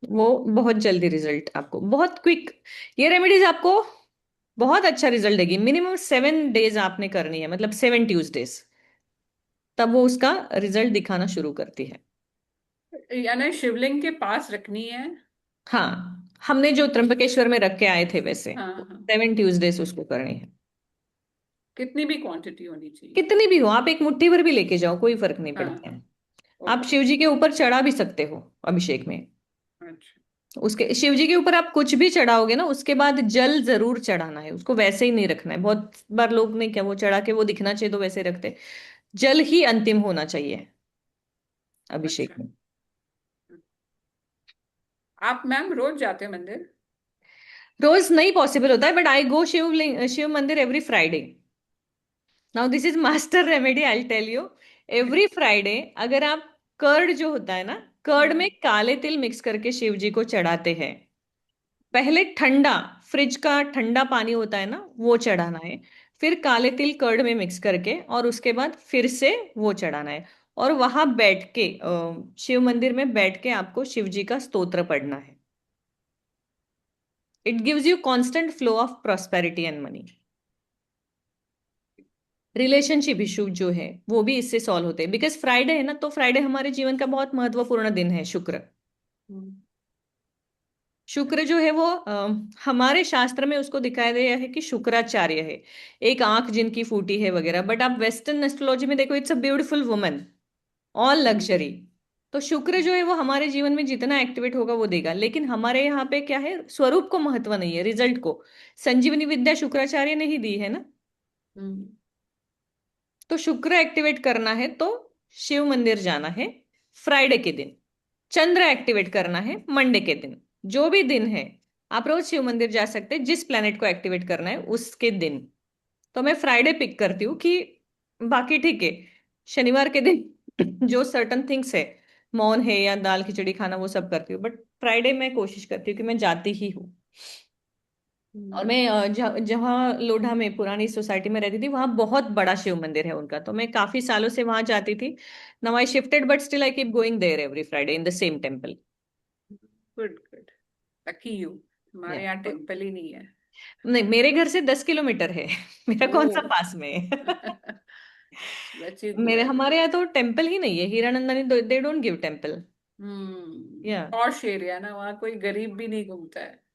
वो बहुत जल्दी रिजल्ट आपको, बहुत क्विक, ये रेमेडीज आपको बहुत अच्छा रिजल्ट देगी। मिनिमम 7 डेज आपने करनी है, मतलब 7 ट्यूसडेज, तब वो उसका रिजल्ट दिखाना शुरू करती है। यानी शिवलिंग के पास रखनी है? हाँ, हमने जो त्र्यंबकेश्वर में रख के आए थे वैसे हाँ हाँ। 7 ट्यूसडेज उसको करनी है। कितनी भी क्वांटिटी होनी चाहिए? कितनी भी हो, आप एक मुट्ठी भर भी लेके जाओ, कोई फर्क नहीं हाँ पड़ता हाँ। है। आप ओके। शिव जी के ऊपर चढ़ा भी सकते हो अभिषेक में। अच्छा। उसके शिव जी के ऊपर आप कुछ भी चढ़ाओगे ना, उसके बाद जल जरूर चढ़ाना है, उसको वैसे ही नहीं रखना है। बहुत बार लोग नहीं, क्या वो चढ़ा के वो दिखना चाहिए तो वैसे रखते, जल ही अंतिम होना चाहिए अभिषेक अच्छा। में। आप मैम रोज जाते हैं मंदिर? रोज नहीं पॉसिबल होता है, but I go Shiv mandir every Friday. Now this is master remedy, I tell you. Every Friday अगर आप कर्ड जो होता है ना, कर्ड में हम्म। काले तिल मिक्स करके शिव जी को चढ़ाते हैं। पहले ठंडा, फ्रिज का ठंडा पानी होता है ना, वो चढ़ाना है। फिर काले तिल कर्ड में मिक्स करके, और उसके बाद फिर से वो चढ़ाना है। और वहां बैठ के शिव मंदिर में बैठ के आपको शिव जी का स्तोत्र पढ़ना है। It gives you constant flow of prosperity and money. Relationship issue जो है वो भी इससे सॉल्व होते हैं, बिकॉज फ्राइडे है ना, तो फ्राइडे हमारे जीवन का बहुत महत्वपूर्ण दिन है, शुक्र। हम्म। शुक्र जो है वो हमारे शास्त्र में उसको दिखाया गया है कि शुक्राचार्य है, एक आंख जिनकी फूटी है वगैरह। बट आप वेस्टर्न एस्ट्रोलॉजी में देखो, it's a beautiful woman, all hmm. Luxury. तो शुक्र जो है वो हमारे जीवन में जितना एक्टिवेट होगा वो देगा, लेकिन हमारे यहाँ पे क्या है, स्वरूप को महत्व नहीं है, रिजल्ट को। संजीवनी विद्या शुक्राचार्य ने ही दी है ना। हम्म। तो शुक्र एक्टिवेट करना है तो शिव मंदिर जाना है फ्राइडे के दिन। चंद्र एक्टिवेट करना है मंडे के दिन। जो भी दिन है, आप रोज शिव मंदिर जा सकते हैं, जिस प्लेनेट को एक्टिवेट करना है उसके दिन। तो मैं फ्राइडे पिक करती हूँ कि बाकी ठीक है, शनिवार के दिन जो सर्टन थिंग्स है, मौन है या दाल खिचड़ी खाना, वो सब करती हूँ, बट फ्राइडे मैं कोशिश करती हूँ कि मैं जाती ही हूँ। और हम्म। मैं जहाँ लोढ़ा में पुरानी सोसाइटी में रहती थी, वहां बहुत बड़ा शिव मंदिर है उनका, तो मैं काफी सालों से वहां जाती थी। Now I shifted, but still I keep going there every Friday in the same temple. Good good. Lucky you. हमारे यहाँ टेम्पल ही नहीं है। नहीं, मेरे घर से 10 किलोमीटर है। मेरा कौन सा ओ। पास में है। सच ही मेरे, गुड। हमारे यहाँ तो टेम्पल ही नहीं है, Hiranandani they don't give temple. या पॉश एरिया ना, वहाँ कोई गरीब भी नहीं घूमता है।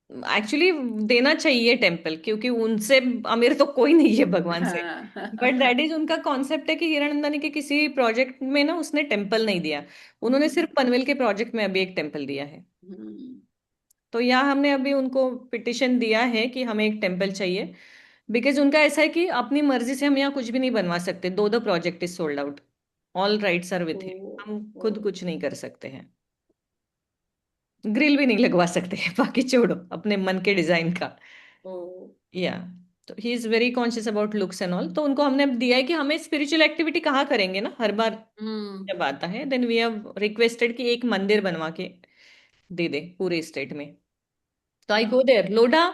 एक्चुअली देना चाहिए टेम्पल, क्योंकि उनसे अमीर तो कोई नहीं है भगवान से। बट हाँ। दैट इज उनका कॉन्सेप्ट है कि हीरानंदानी के किसी प्रोजेक्ट में ना उसने टेम्पल नहीं दिया। उन्होंने सिर्फ पनवेल के प्रोजेक्ट में अभी एक टेम्पल दिया है। हम्म। तो यहाँ हमने अभी उनको पिटिशन दिया है कि हमें एक टेम्पल चाहिए। बिकॉज उनका ऐसा है कि अपनी मर्जी से हम यहाँ कुछ भी नहीं बनवा सकते, though the project is sold out, all rights are ओ। विथ हिम, हम ओ। खुद कुछ नहीं कर सकते हैं। ग्रिल भी नहीं लगवा सकते हैं, बाकी छोड़ो अपने मन के डिजाइन का। ओ। या, तो he is very conscious about looks and all, तो उनको हमने अब दिया है कि हमें स्पिरिचुअल एक्टिविटी कहाँ करेंगे ना, हर बार हम्म। जब आता है, देन वी हैव रिक्वेस्टेड कि एक मंदिर बनवा के दे दे पूरे स्टेट में। तो I go there. Lodha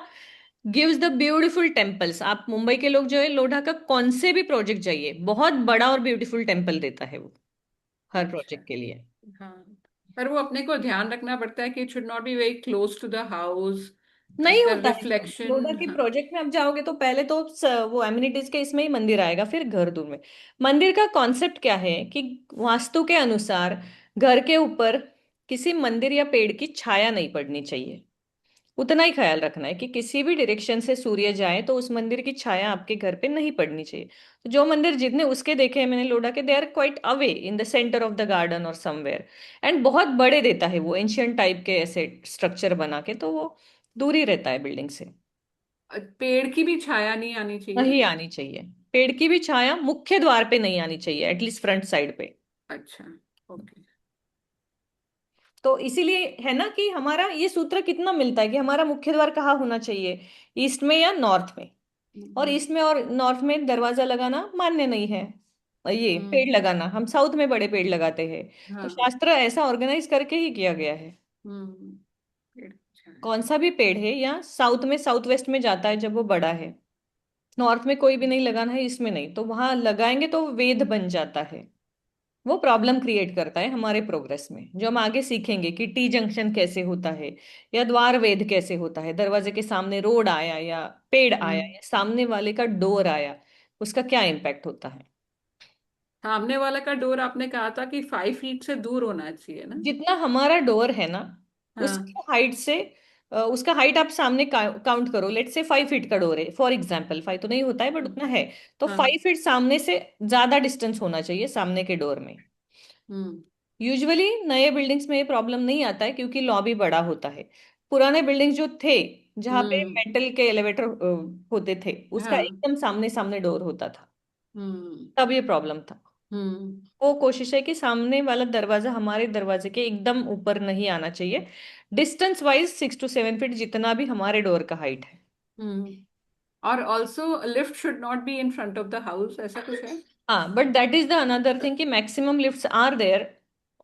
gives the beautiful temples. आप मुंबई के लोग जो है, लोढ़ा का कौन से भी प्रोजेक्ट जाइए, बहुत बड़ा और ब्यूटीफुल टेम्पल देता है वो, हर अच्छा। प्रोजेक्ट के लिए। हाँ। पर वो अपने को ध्यान रखना पड़ता है कि it should not be very close to the house. नहीं उसका होता है वो। लोढ़ा रिफ्लेक्शन। के हाँ। प्रोजेक्ट में आप जाओगे तो पहले तो वो एमिनिटीज के इसमें ही मंदिर आएगा, फिर घर दूर में। मंदिर का कॉन्सेप्ट क्या है कि वास्तु के अनुसार घर के ऊपर किसी मंदिर या पेड़ की छाया नहीं पड़नी चाहिए। उतना ही ख्याल रखना है कि किसी भी डायरेक्शन से सूर्य जाए तो उस मंदिर की छाया आपके घर पे नहीं पड़नी चाहिए। तो जो मंदिर जितने उसके देखे हैं मैंने लोडा के, they are quite away in the centre of the garden और समवेयर, एंड बहुत बड़े देता है वो एंशियंट टाइप के ऐसे स्ट्रक्चर बना के, तो वो दूर ही रहता है बिल्डिंग से। पेड़ की भी छाया नहीं आनी चाहिए? नहीं आनी चाहिए। पेड़ की भी छाया मुख्य द्वार पे नहीं आनी चाहिए, एटलीस्ट फ्रंट साइड पे। अच्छा, ओके। तो इसीलिए है ना कि हमारा ये सूत्र कितना मिलता है कि हमारा मुख्य द्वार कहाँ होना चाहिए, ईस्ट में या नॉर्थ में। और हम्म। ईस्ट में और नॉर्थ में दरवाजा लगाना मान्य नहीं है। और ये पेड़ हम्म। लगाना, हम साउथ में बड़े पेड़ लगाते हैं। तो हाँ। शास्त्र ऐसा ऑर्गेनाइज करके ही किया गया है। हम्म। पेड़ की छाया। कौन सा भी पेड़ है या साउथ में, साउथ वेस्ट में जाता है जब वो बड़ा है। नॉर्थ में कोई भी नहीं लगाना है, इसमें नहीं, तो वहां लगाएंगे तो वेद बन जाता है। वो प्रॉब्लम क्रिएट करता है हमारे प्रोग्रेस में, जो हम आगे सीखेंगे कि टी जंक्शन कैसे होता है, या द्वार वेद कैसे होता है। दरवाजे के सामने रोड आया या पेड़ आया हम्म। या सामने वाले का डोर आया, उसका क्या इम्पैक्ट होता है। सामने वाला का डोर आपने कहा था कि 5 फीट से दूर होना चाहिए ना? जितना हमारा डोर है ना, हाँ। उसकी हाइट से उसका हाइट आप सामने काउंट करो। लेट से 5 फीट का डोर है फॉर एग्जाम्पल, 5 तो नहीं होता है बट उतना है। तो हाँ। 5 फीट सामने से ज्यादा डिस्टेंस होना चाहिए सामने के डोर में। हम्म। यूजुअली नए बिल्डिंग्स में ये प्रॉब्लम नहीं आता है क्योंकि लॉबी बड़ा होता है। पुराने बिल्डिंग्स जो थे, जहाँ पे हम्म। मेटल के एलिवेटर होते थे, उसका हाँ। एकदम सामने सामने डोर होता था, हम्म। तब ये प्रॉब्लम था। हम्म। वो कोशिश है कि सामने वाला दरवाजा हमारे दरवाजे के एकदम ऊपर नहीं आना चाहिए। डिस्टेंस वाइज 6 to 7 फीट जितना भी हमारे डोर का हाइट है। हम्म। और also lift should not be in front of the house, ऐसा कुछ है? हाँ, but that is the another thing कि maximum lifts are there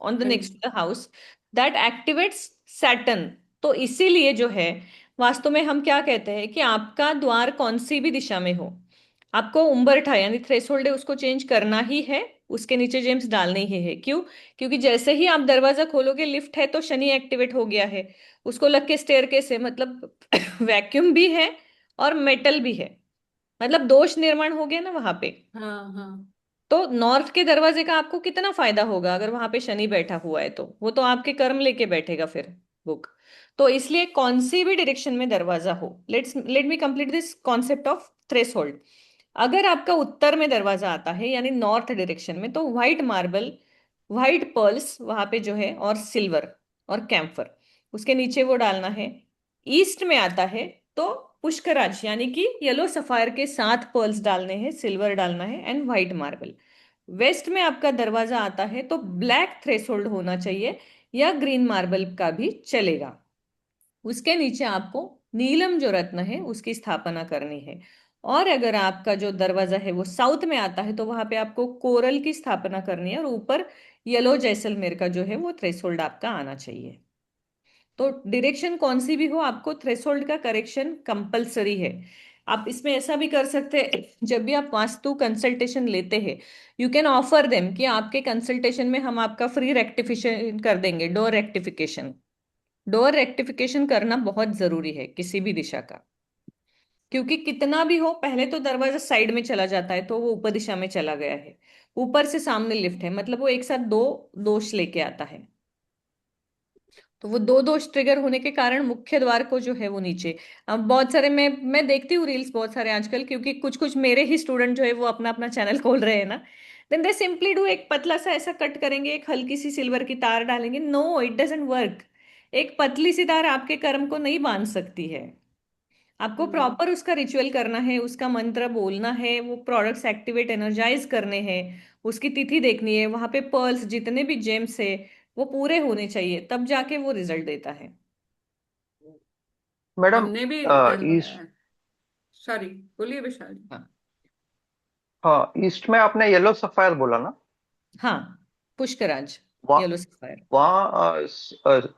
on the next in. To the house, that activates Saturn. तो इसीलिए जो है, वास्तव में हम क्या कहते हैं कि आपका द्वार कौन सी भी दिशा में हो, आपको उंबरठा यानी थ्रेशोल्ड है उसको चेंज करना ही है। उसके नीचे जेम्स डालने ही है। क्यों? क्योंकि जैसे ही आप दरवाजा खोलोगे, लिफ्ट है तो शनि एक्टिवेट हो गया है, उसको लग के स्टेयरकेस है, मतलब वैक्यूम भी है और मेटल भी है, मतलब दोष निर्माण हो गया ना वहां पे। हाँ, हाँ। तो नॉर्थ के दरवाजे का आपको कितना फायदा होगा अगर वहां पे शनि बैठा हुआ है, तो वो तो आपके कर्म लेके बैठेगा फिर बुक। तो इसलिए कौन सी भी डायरेक्शन में दरवाजा हो, let me complete this concept of threshold. अगर आपका उत्तर में दरवाजा आता है यानी नॉर्थ डायरेक्शन में, तो व्हाइट मार्बल, व्हाइट पर्ल्स वहां पे जो है, और सिल्वर और कैम्फर, उसके नीचे वो डालना है। ईस्ट में आता है तो पुष्कराज यानी कि येलो सफायर के साथ पर्ल्स डालने हैं, सिल्वर डालना है एंड व्हाइट मार्बल। वेस्ट में आपका दरवाजा आता है तो ब्लैक थ्रेशोल्ड होना चाहिए, या ग्रीन मार्बल का भी चलेगा। उसके नीचे आपको नीलम जो रत्न है उसकी स्थापना करनी है। और अगर आपका जो दरवाजा है वो साउथ में आता है तो वहां पे आपको कोरल की स्थापना करनी है, और ऊपर येलो जैसलमेर का जो है वो थ्रेशोल्ड आपका आना चाहिए। तो डायरेक्शन कौन सी भी हो, आपको थ्रेशोल्ड का करेक्शन कंपलसरी है। आप इसमें ऐसा भी कर सकते हैं, जब भी आप वास्तु कंसल्टेशन लेते हैं, यू कैन ऑफर देम कि आपके कंसल्टेशन में हम आपका फ्री रेक्टिफिकेशन कर देंगे, डोर रेक्टिफिकेशन। डोर रेक्टिफिकेशन करना बहुत जरूरी है किसी भी दिशा का। क्योंकि कितना भी हो, पहले तो दरवाजा साइड में चला जाता है तो वो ऊपर दिशा में चला गया है, ऊपर से सामने लिफ्ट है, मतलब वो एक साथ दो दोष लेके आता है। तो वो दो दोष ट्रिगर होने के कारण मुख्य द्वार को जो है वो नीचे। अब बहुत सारे, मैं देखती हूँ रील्स बहुत सारे आजकल, क्योंकि कुछ कुछ मेरे ही स्टूडेंट जो है वो अपना अपना चैनल खोल रहे हैं ना, देन दे सिंपली डू, एक पतला सा ऐसा कट करेंगे, एक हल्की सी सिल्वर की तार डालेंगे। No, it doesn't work. एक पतली सी तार आपके कर्म को नहीं बांध सकती है। आपको हम्म। प्रॉपर उसका रिचुअल करना है, उसका मंत्र बोलना है, वो प्रोडक्ट्स एक्टिवेट एनर्जाइज करने हैं, उसकी तिथि देखनी है, वहां पे पर्ल्स जितने भी जेम्स है वो पूरे होने चाहिए, तब जाके वो रिजल्ट देता है। मैडम, हमने भी ईस्ट, सॉरी, बोलिए विशाल जी। हाँ। हाँ, ईस्ट में आपने येलो सफायर बोला ना? हाँ, पुष्कराज, वहाँ येलो सफायर। वहाँ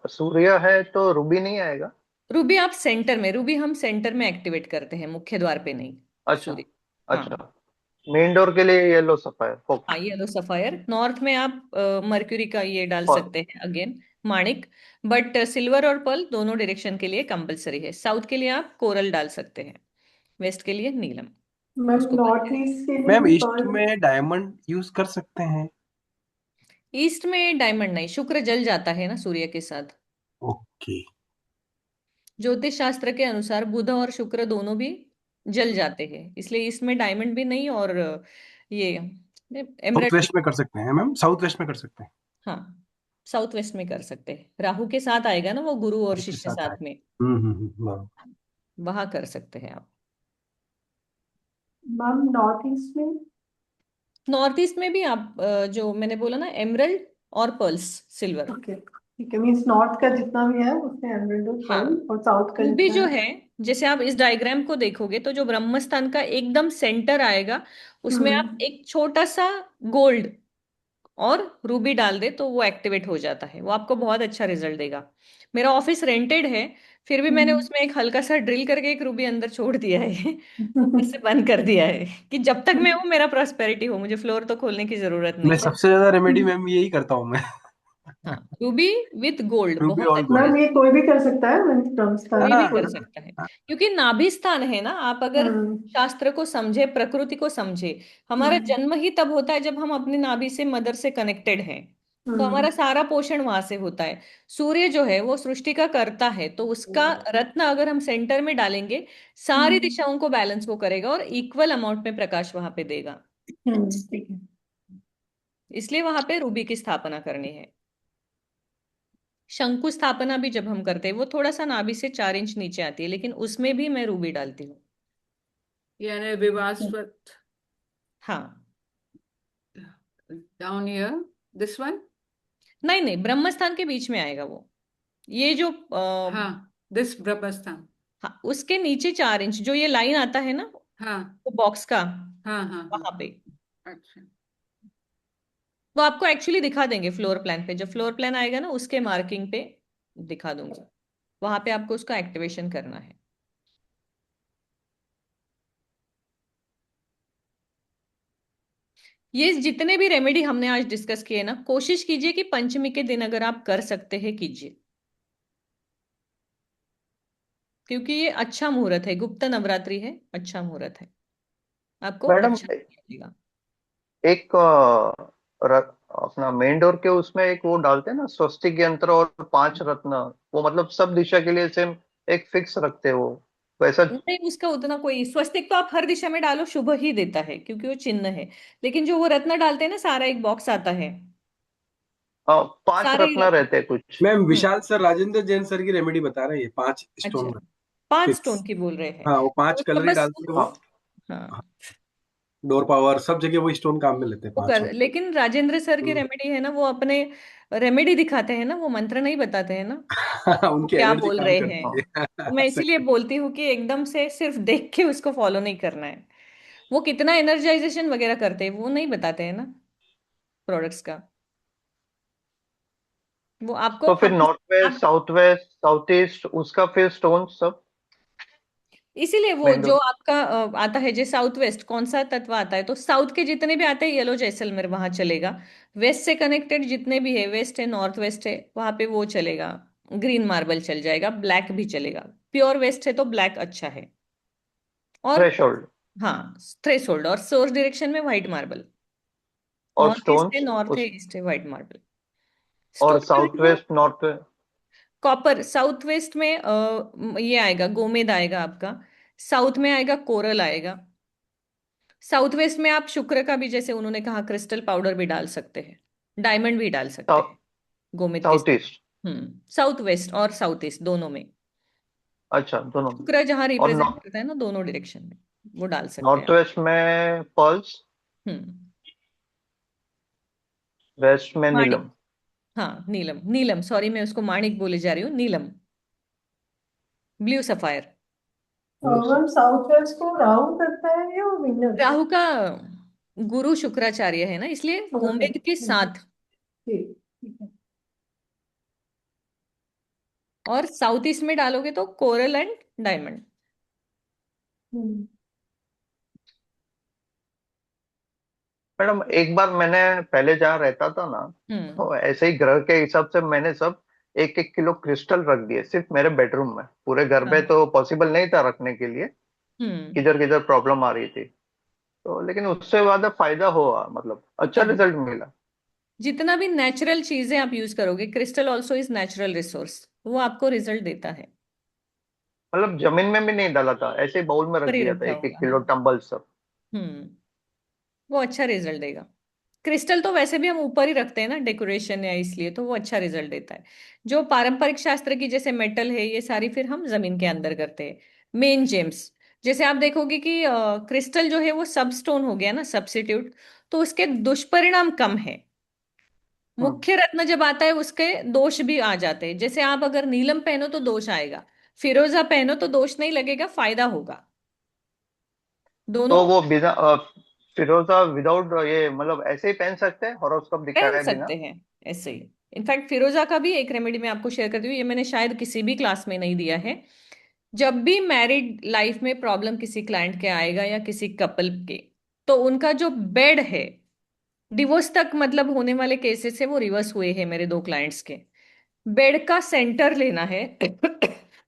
सूर्य है तो रूबी नहीं आएगा? रूबी आप सेंटर में, रूबी हम सेंटर में एक्टिवेट करते हैं, मुख्य द्वार पे नहीं। अच्छा। सूर्य। अच्छा, हाँ। मेन डोर के लिए येलो सफायर, हाँ, ओके। Yellow sapphire. नॉर्थ में आप मर्क्यूरी का ये डाल और सकते हैं अगेन, माणिक। बट सिल्वर और पर्ल दोनों डायरेक्शन के लिए कंपलसरी है। साउथ के लिए आप कोरल डाल सकते हैं, वेस्ट के लिए नीलम। मैम उसको नॉर्थ बंद ईस्ट के लिए मैम भी ईस्ट पर्ल। में डायमंड यूज कर सकते हैं? ईस्ट में डायमंड नहीं, शुक्र जल जाता है ना सूर्य के साथ। ओके। ज्योतिष शास्त्र के अनुसार बुध और शुक्र दोनों भी जल जाते हैं, इसलिए इसमें डायमंड भी नहीं, और ये साउथ एमराल्ड भी। वेस्ट में कर सकते हैं मैम, साउथ वेस्ट में कर सकते हैं। हाँ, साउथ वेस्ट में कर सकते हैं, राहु के साथ आएगा ना वो, गुरु और उसके शिष्य साथ आए। साथ में, बराबर। वहां कर सकते हैं आप। मैम नॉर्थ ईस्ट में। नॉर्थ ईस्ट में भी आप जो मैंने बोला ना, एमरल्ड और पर्ल्स, सिल्वर। ओके ठीक है, मीन्स नॉर्थ का जितना भी है उसमें एमराल्ड और हाँ, पर्ल, और साउथ का रूबी जितना जो है। है, जैसे आप इस डायग्राम को देखोगे तो जो ब्रह्मस्थान का एकदम सेंटर आएगा, उसमें आप हम्म एक छोटा सा गोल्ड और रूबी डाल दे तो वो एक्टिवेट हो जाता है, वो आपको बहुत अच्छा रिजल्ट देगा। मेरा ऑफिस रेंटेड है, फिर भी मैंने हम्म उसमें एक हल्का सा ड्रिल करके एक रूबी अंदर छोड़ दिया है। ऊपर से बंद कर दिया है कि जब तक मैं हूं मेरा प्रॉस्पेरिटी हो, मुझे फ्लोर तो खोलने की जरूरत मैं नहीं है। सबसे ज्यादा रेमेडी मैम यही करता हूँ मैं। हाँ, रूबी विथ गोल्ड रूबी बहुत ऑल अच्छा गोल्ड। मैम ये कोई भी कर सकता है, मीन्स ब्रह्मस्थान कोई भी में कर कोई। सकता है, क्योंकि नाभि स्थान है ना, आप अगर हम्म शास्त्र को समझे, प्रकृति को समझे, हमारा हम्म जन्म ही तब होता है जब हम अपनी नाभि से, मदर से कनेक्टेड हैं। तो हम्म हमारा सारा पोषण वहां से होता है। सूर्य जो है वो सृष्टि का कर्ता है, तो उसका रत्न अगर हम सेंटर में डालेंगे, सारी दिशाओं को बैलेंस वो करेगा और इक्वल अमाउंट में प्रकाश वहां पे देगा। ठीक है। इसलिए वहां पे रूबी की स्थापना करनी है। शंकु स्थापना भी जब हम करते हैं, वो थोड़ा सा नाभि से 4 इंच नीचे आती है, लेकिन उसमें भी मैं रूबी डालती हूँ। यानी विवास्वत हाँ, down here, this one. नहीं नहीं, ब्रह्मस्थान के बीच में आएगा वो, ये जो हाँ, this ब्रह्मस्थान। हाँ, उसके नीचे 4 इंच जो ये लाइन आता है ना, हाँ वो बॉक्स का, हाँ हाँ हाँ। वहां पे। अच्छा। वो आपको एक्चुअली दिखा देंगे फ्लोर प्लान पे, जब फ्लोर प्लान आएगा ना उसके मार्किंग पे दिखा दूंगी, वहां पे आपको उसका एक्टिवेशन करना है। ये जितने भी रेमेडी हमने आज डिस्कस किए ना, कोशिश कीजिए कि पंचमी के दिन अगर आप कर सकते हैं कीजिए, क्योंकि ये अच्छा मुहूर्त है, गुप्त नवरात्रि है, अच्छा मुहूर्त है, आपको मैडम अच्छा लगेगा। एक अपना मेन डोर के उसमें एक वो डालते हैं ना, स्वस्तिक यंत्र और 5 रत्न, वो मतलब सब दिशा के लिए सेम एक फिक्स रखते हैं वो, वैसा नहीं, उसका उतना कोई, स्वस्तिक तो आप हर दिशा में डालो शुभ ही देता है क्योंकि वो चिन्ह है, लेकिन जो वो रत्न डालते हैं ना, सारा एक बॉक्स आता है, 5 सारे ही रत्न रत्न। रहते हैं कुछ। मैम हम्म। विशाल सर, राजेंद्र जैन सर की रेमेडी बता रहे हैं, ये 5 स्टोन अच्छा, में 5 स्टोन फिक्स। की बोल रहे हैं, हाँ, वो तो 5 उसका कलर ही बस। डालते हैं वो। हाँ, हाँ, डोर पावर सब जगह वो स्टोन काम में लेते हैं वो पांचों। कर, लेकिन राजेंद्र सर की रेमेडी है ना, वो अपने रेमेडी दिखाते हैं ना, वो मंत्र नहीं बताते हैं ना, वो उनकी क्या एनर्जी बोल काम रहे हैं। करती है। तो मैं इसीलिए सही। बोलती हूँ कि एकदम से सिर्फ देख के उसको फॉलो नहीं करना है, वो कितना एनर्जाइजेशन वगैरह करते हैं वो नहीं बताते हैं ना, प्रोडक्ट्स का। वो आपको तो फिर हम, नॉर्थ वेस्ट, आप, साउथ वेस्ट, साउथ ईस्ट, उसका फिर स्टोन सब इसीलिए वो मेन जो डोर। आपका आता है, जो साउथ वेस्ट कौन सा तत्व आता है, तो साउथ के जितने भी आते हैं, येलो जैसलमेर वहां चलेगा। वेस्ट से कनेक्टेड जितने भी है, वेस्ट है, नॉर्थ वेस्ट है, वहां पे वो चलेगा। ग्रीन मार्बल चल जाएगा, ब्लैक भी चलेगा। प्योर वेस्ट है तो ब्लैक अच्छा है। और थ्रेशोल्ड हाँ, थ्रेशोल्ड और सोर्स डायरेक्शन में व्हाइट मार्बल। और नॉर्थ ईस्ट है, स्टोन्स नॉर्थ है, उस, ईस्ट है, व्हाइट मार्बल। और stone south west, north waste. Copper, south west में ये आएगा, गोमेद आएगा आपका। साउथ में आएगा कोरल आएगा। साउथ वेस्ट में आप शुक्र का भी, जैसे उन्होंने कहा, क्रिस्टल पाउडर भी डाल सकते हैं, डायमंड भी डाल सकते हैं गोमेद के साउथ साथ। ईस्ट। साउथ वेस्ट और साउथ ईस्ट दोनों में, अच्छा, दोनों में। शुक्र जहां और रिप्रेजेंट करता है ना, दोनों डायरेक्शन में वो डाल सकते हैं नॉर्थ आप। वेस्ट में पर्ल्स, हम्म। वेस्ट में माणिक, नीलम। हाँ नीलम, नीलम, सॉरी मैं उसको माणिक बोले जा रही हूँ, नीलम, blue sapphire. Ma'am south west को राहु करता है या वीनस? राहु का गुरु शुक्राचार्य है ना, इसलिए ओके गोमेद के साथ। ठीक ठीक है। और साउथ ईस्ट में डालोगे तो coral and diamond. Hmm madam एक बार मैंने पहले जहाँ रहता था ना, हम्म। तो ऐसे ही ग्रह के हिसाब से मैंने सब 1-1 किलो क्रिस्टल रख दिए सिर्फ मेरे बेडरूम में, पूरे घर हाँ। में तो पॉसिबल नहीं था रखने के लिए, हम्म। किधर किधर प्रॉब्लम आ रही थी। तो लेकिन उससे ज्यादा फायदा हुआ, मतलब अच्छा तब रिजल्ट मिला। जितना भी नेचुरल चीजें आप यूज करोगे, crystal also is natural resource, वो आपको रिजल्ट देता है। मतलब जमीन में भी नहीं डाला था, ऐसे ही बाउल में रख पर ही दिया था, रखा एक एक होगा, किलो हाँ। टम्बल सब। हम्म। वो अच्छा रिजल्ट देगा। क्रिस्टल तो वैसे भी हम ऊपर ही रखते हैं ना डेकोरेशन, या इसलिए तो वो अच्छा रिजल्ट देता है। जो पारंपरिक शास्त्र की जैसे मेटल है, ये सारी फिर हम जमीन के अंदर करते हैं। मेन जेम्स, जैसे आप देखोगे कि क्रिस्टल जो है वो सब स्टोन हो गया ना, सब्स्टिट्यूट, तो उसके दुष्परिणाम कम है। हम्म। मुख्य रत्न जब आता है उसके दोष भी आ जाते हैं। जैसे आप अगर नीलम पहनो तो दोष आएगा, फिरोजा पहनो तो दोष नहीं लगेगा, फायदा होगा। दोनों तो वो बिना फिरोजा विदाउट ये मतलब ऐसे ही पहन सकते हैं, हॉरोस्कोप पहन दिखाए सकते बिना? हैं ऐसे ही। इनफैक्ट फिरोजा का भी एक रेमेडी मैं आपको शेयर करती हूँ, ये मैंने शायद किसी भी क्लास में नहीं दिया है। जब भी मैरिड लाइफ में प्रॉब्लम किसी क्लाइंट के आएगा या किसी कपल के, तो उनका जो बेड है, डिवोर्स तक मतलब होने वाले केसेस है वो रिवर्स हुए हैं मेरे 2 क्लाइंट्स के। बेड का सेंटर लेना है।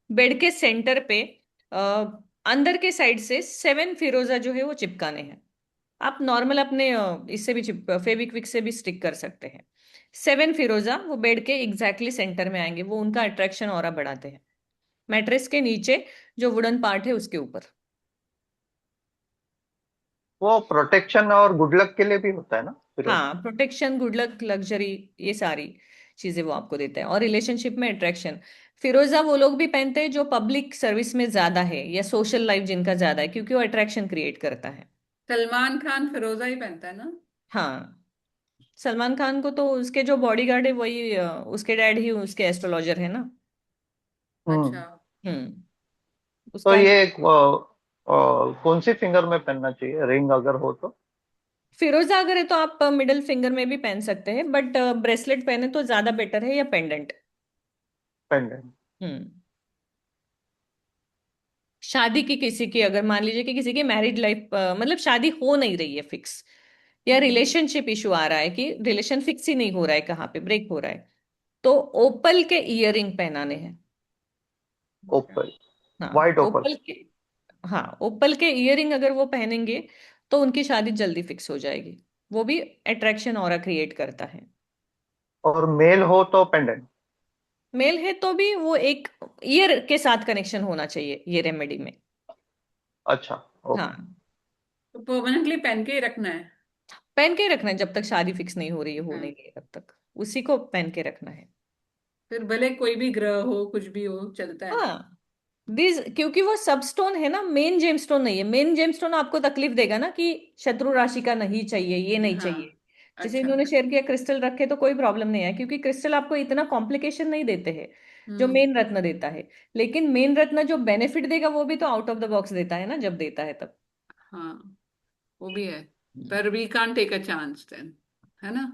बेड के सेंटर पे अ, अंदर के साइड से 7 फिरोजा जो है वो चिपकाने हैं। आप नॉर्मल अपने इससे भी चिप फेविक्विक से भी स्टिक कर सकते हैं। 7 फिरोजा वो बेड के एग्जैक्टली सेंटर में आएंगे, वो उनका अट्रैक्शन ऑरा बढ़ाते हैं। मैट्रेस के नीचे जो वुडन पार्ट है उसके ऊपर। वो प्रोटेक्शन और गुड लक के लिए भी होता है ना फिरोजा? हाँ, प्रोटेक्शन, गुड लक, लग्जरी, ये सारी चीजें वो आपको देता है। और रिलेशनशिप में अट्रैक्शन, फिरोजा वो लोग भी पहनते हैं जो पब्लिक सर्विस में ज्यादा है या सोशल लाइफ जिनका ज्यादा है, क्योंकि वो अट्रैक्शन क्रिएट करता है। सलमान खान फिरोजा ही पहनता है ना? हाँ, सलमान खान को तो उसके जो बॉडीगार्ड है वही उसके डैड ही उसके एस्ट्रोलॉजर है ना। अच्छा। हम्म। हम्म। तो उसका ये कौन सी फिंगर में पहनना चाहिए, रिंग अगर हो तो? फिरोजा अगर है तो आप मिडिल फिंगर में भी पहन सकते हैं, बट ब्रेसलेट पहने तो ज्यादा बेटर है, या पेंडेंट। पेंडेंट। हम्म। शादी की किसी की, अगर मान लीजिए कि किसी की मैरिड लाइफ मतलब शादी हो नहीं रही है फिक्स, या हम्म। रिलेशनशिप इशू आ रहा है कि रिलेशन फिक्स ही नहीं हो रहा है, कहाँ पे ब्रेक हो रहा है, तो ओपल के इयररिंग पहनाने हैं। अच्छा। ओपल। हाँ, वाइट ओपल। ओपल के। हाँ, ओपल के इयररिंग अगर वो पहनेंगे तो उनकी शादी जल्दी फिक्स हो जाएगी। वो भी अट्रैक्शन ऑरा क्रिएट करता है। और मेल हो तो पेंडेंट? मेल है तो भी वो एक ईयर के साथ कनेक्शन होना चाहिए ये रेमेडी में। अच्छा। ओके। हाँ, तो परमानेंटली पहन के ही रखना है? पहन के ही रखना है जब तक शादी फिक्स नहीं हो रही है, हो हाँ। नहीं रही है तब तक उसी को पहन के रखना है। फिर भले कोई भी ग्रह हो, कुछ भी हो, चलता है? हाँ, दिस क्योंकि वो सब स्टोन है ना, मेन जेम स्टोन नहीं है। मेन जेम स्टोन आपको तकलीफ देगा ना कि शत्रु राशि का नहीं चाहिए, ये नहीं चाहिए। हाँ। जैसे अच्छा। इन्होंने शेयर किया क्रिस्टल रखे तो कोई प्रॉब्लम नहीं है, क्योंकि क्रिस्टल आपको इतना कॉम्प्लिकेशन नहीं देते हैं जो हम्म। मेन रत्न देता है। लेकिन मेन रत्न जो बेनिफिट देगा वो भी तो आउट ऑफ द बॉक्स देता है ना, जब देता है तब। हाँ, वो भी है। हम्म। पर we can't take a chance then, है ना?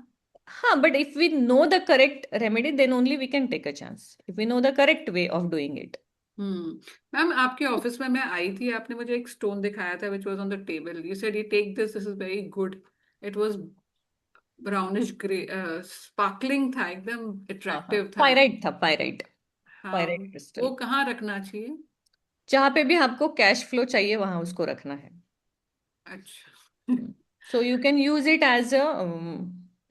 हाँ, but if we know the correct remedy then only we can take a chance, if we know the correct way of doing it. Hmm. Ma'am, आपके office में मैं आई थी, आपने मुझे एक स्टोन दिखाया था which was on the table. You said you take this, this is very good. It was brownish grey, sparkling था, एकदम हाँ हाँ, अट्रैक्टिव था। पायराइट था, पायराइट। हाँ। Pyrite crystal. वो कहाँ रखना चाहिए? जहां पे भी आपको कैश फ्लो चाहिए वहां उसको रखना है। अच्छा। So you can use it as a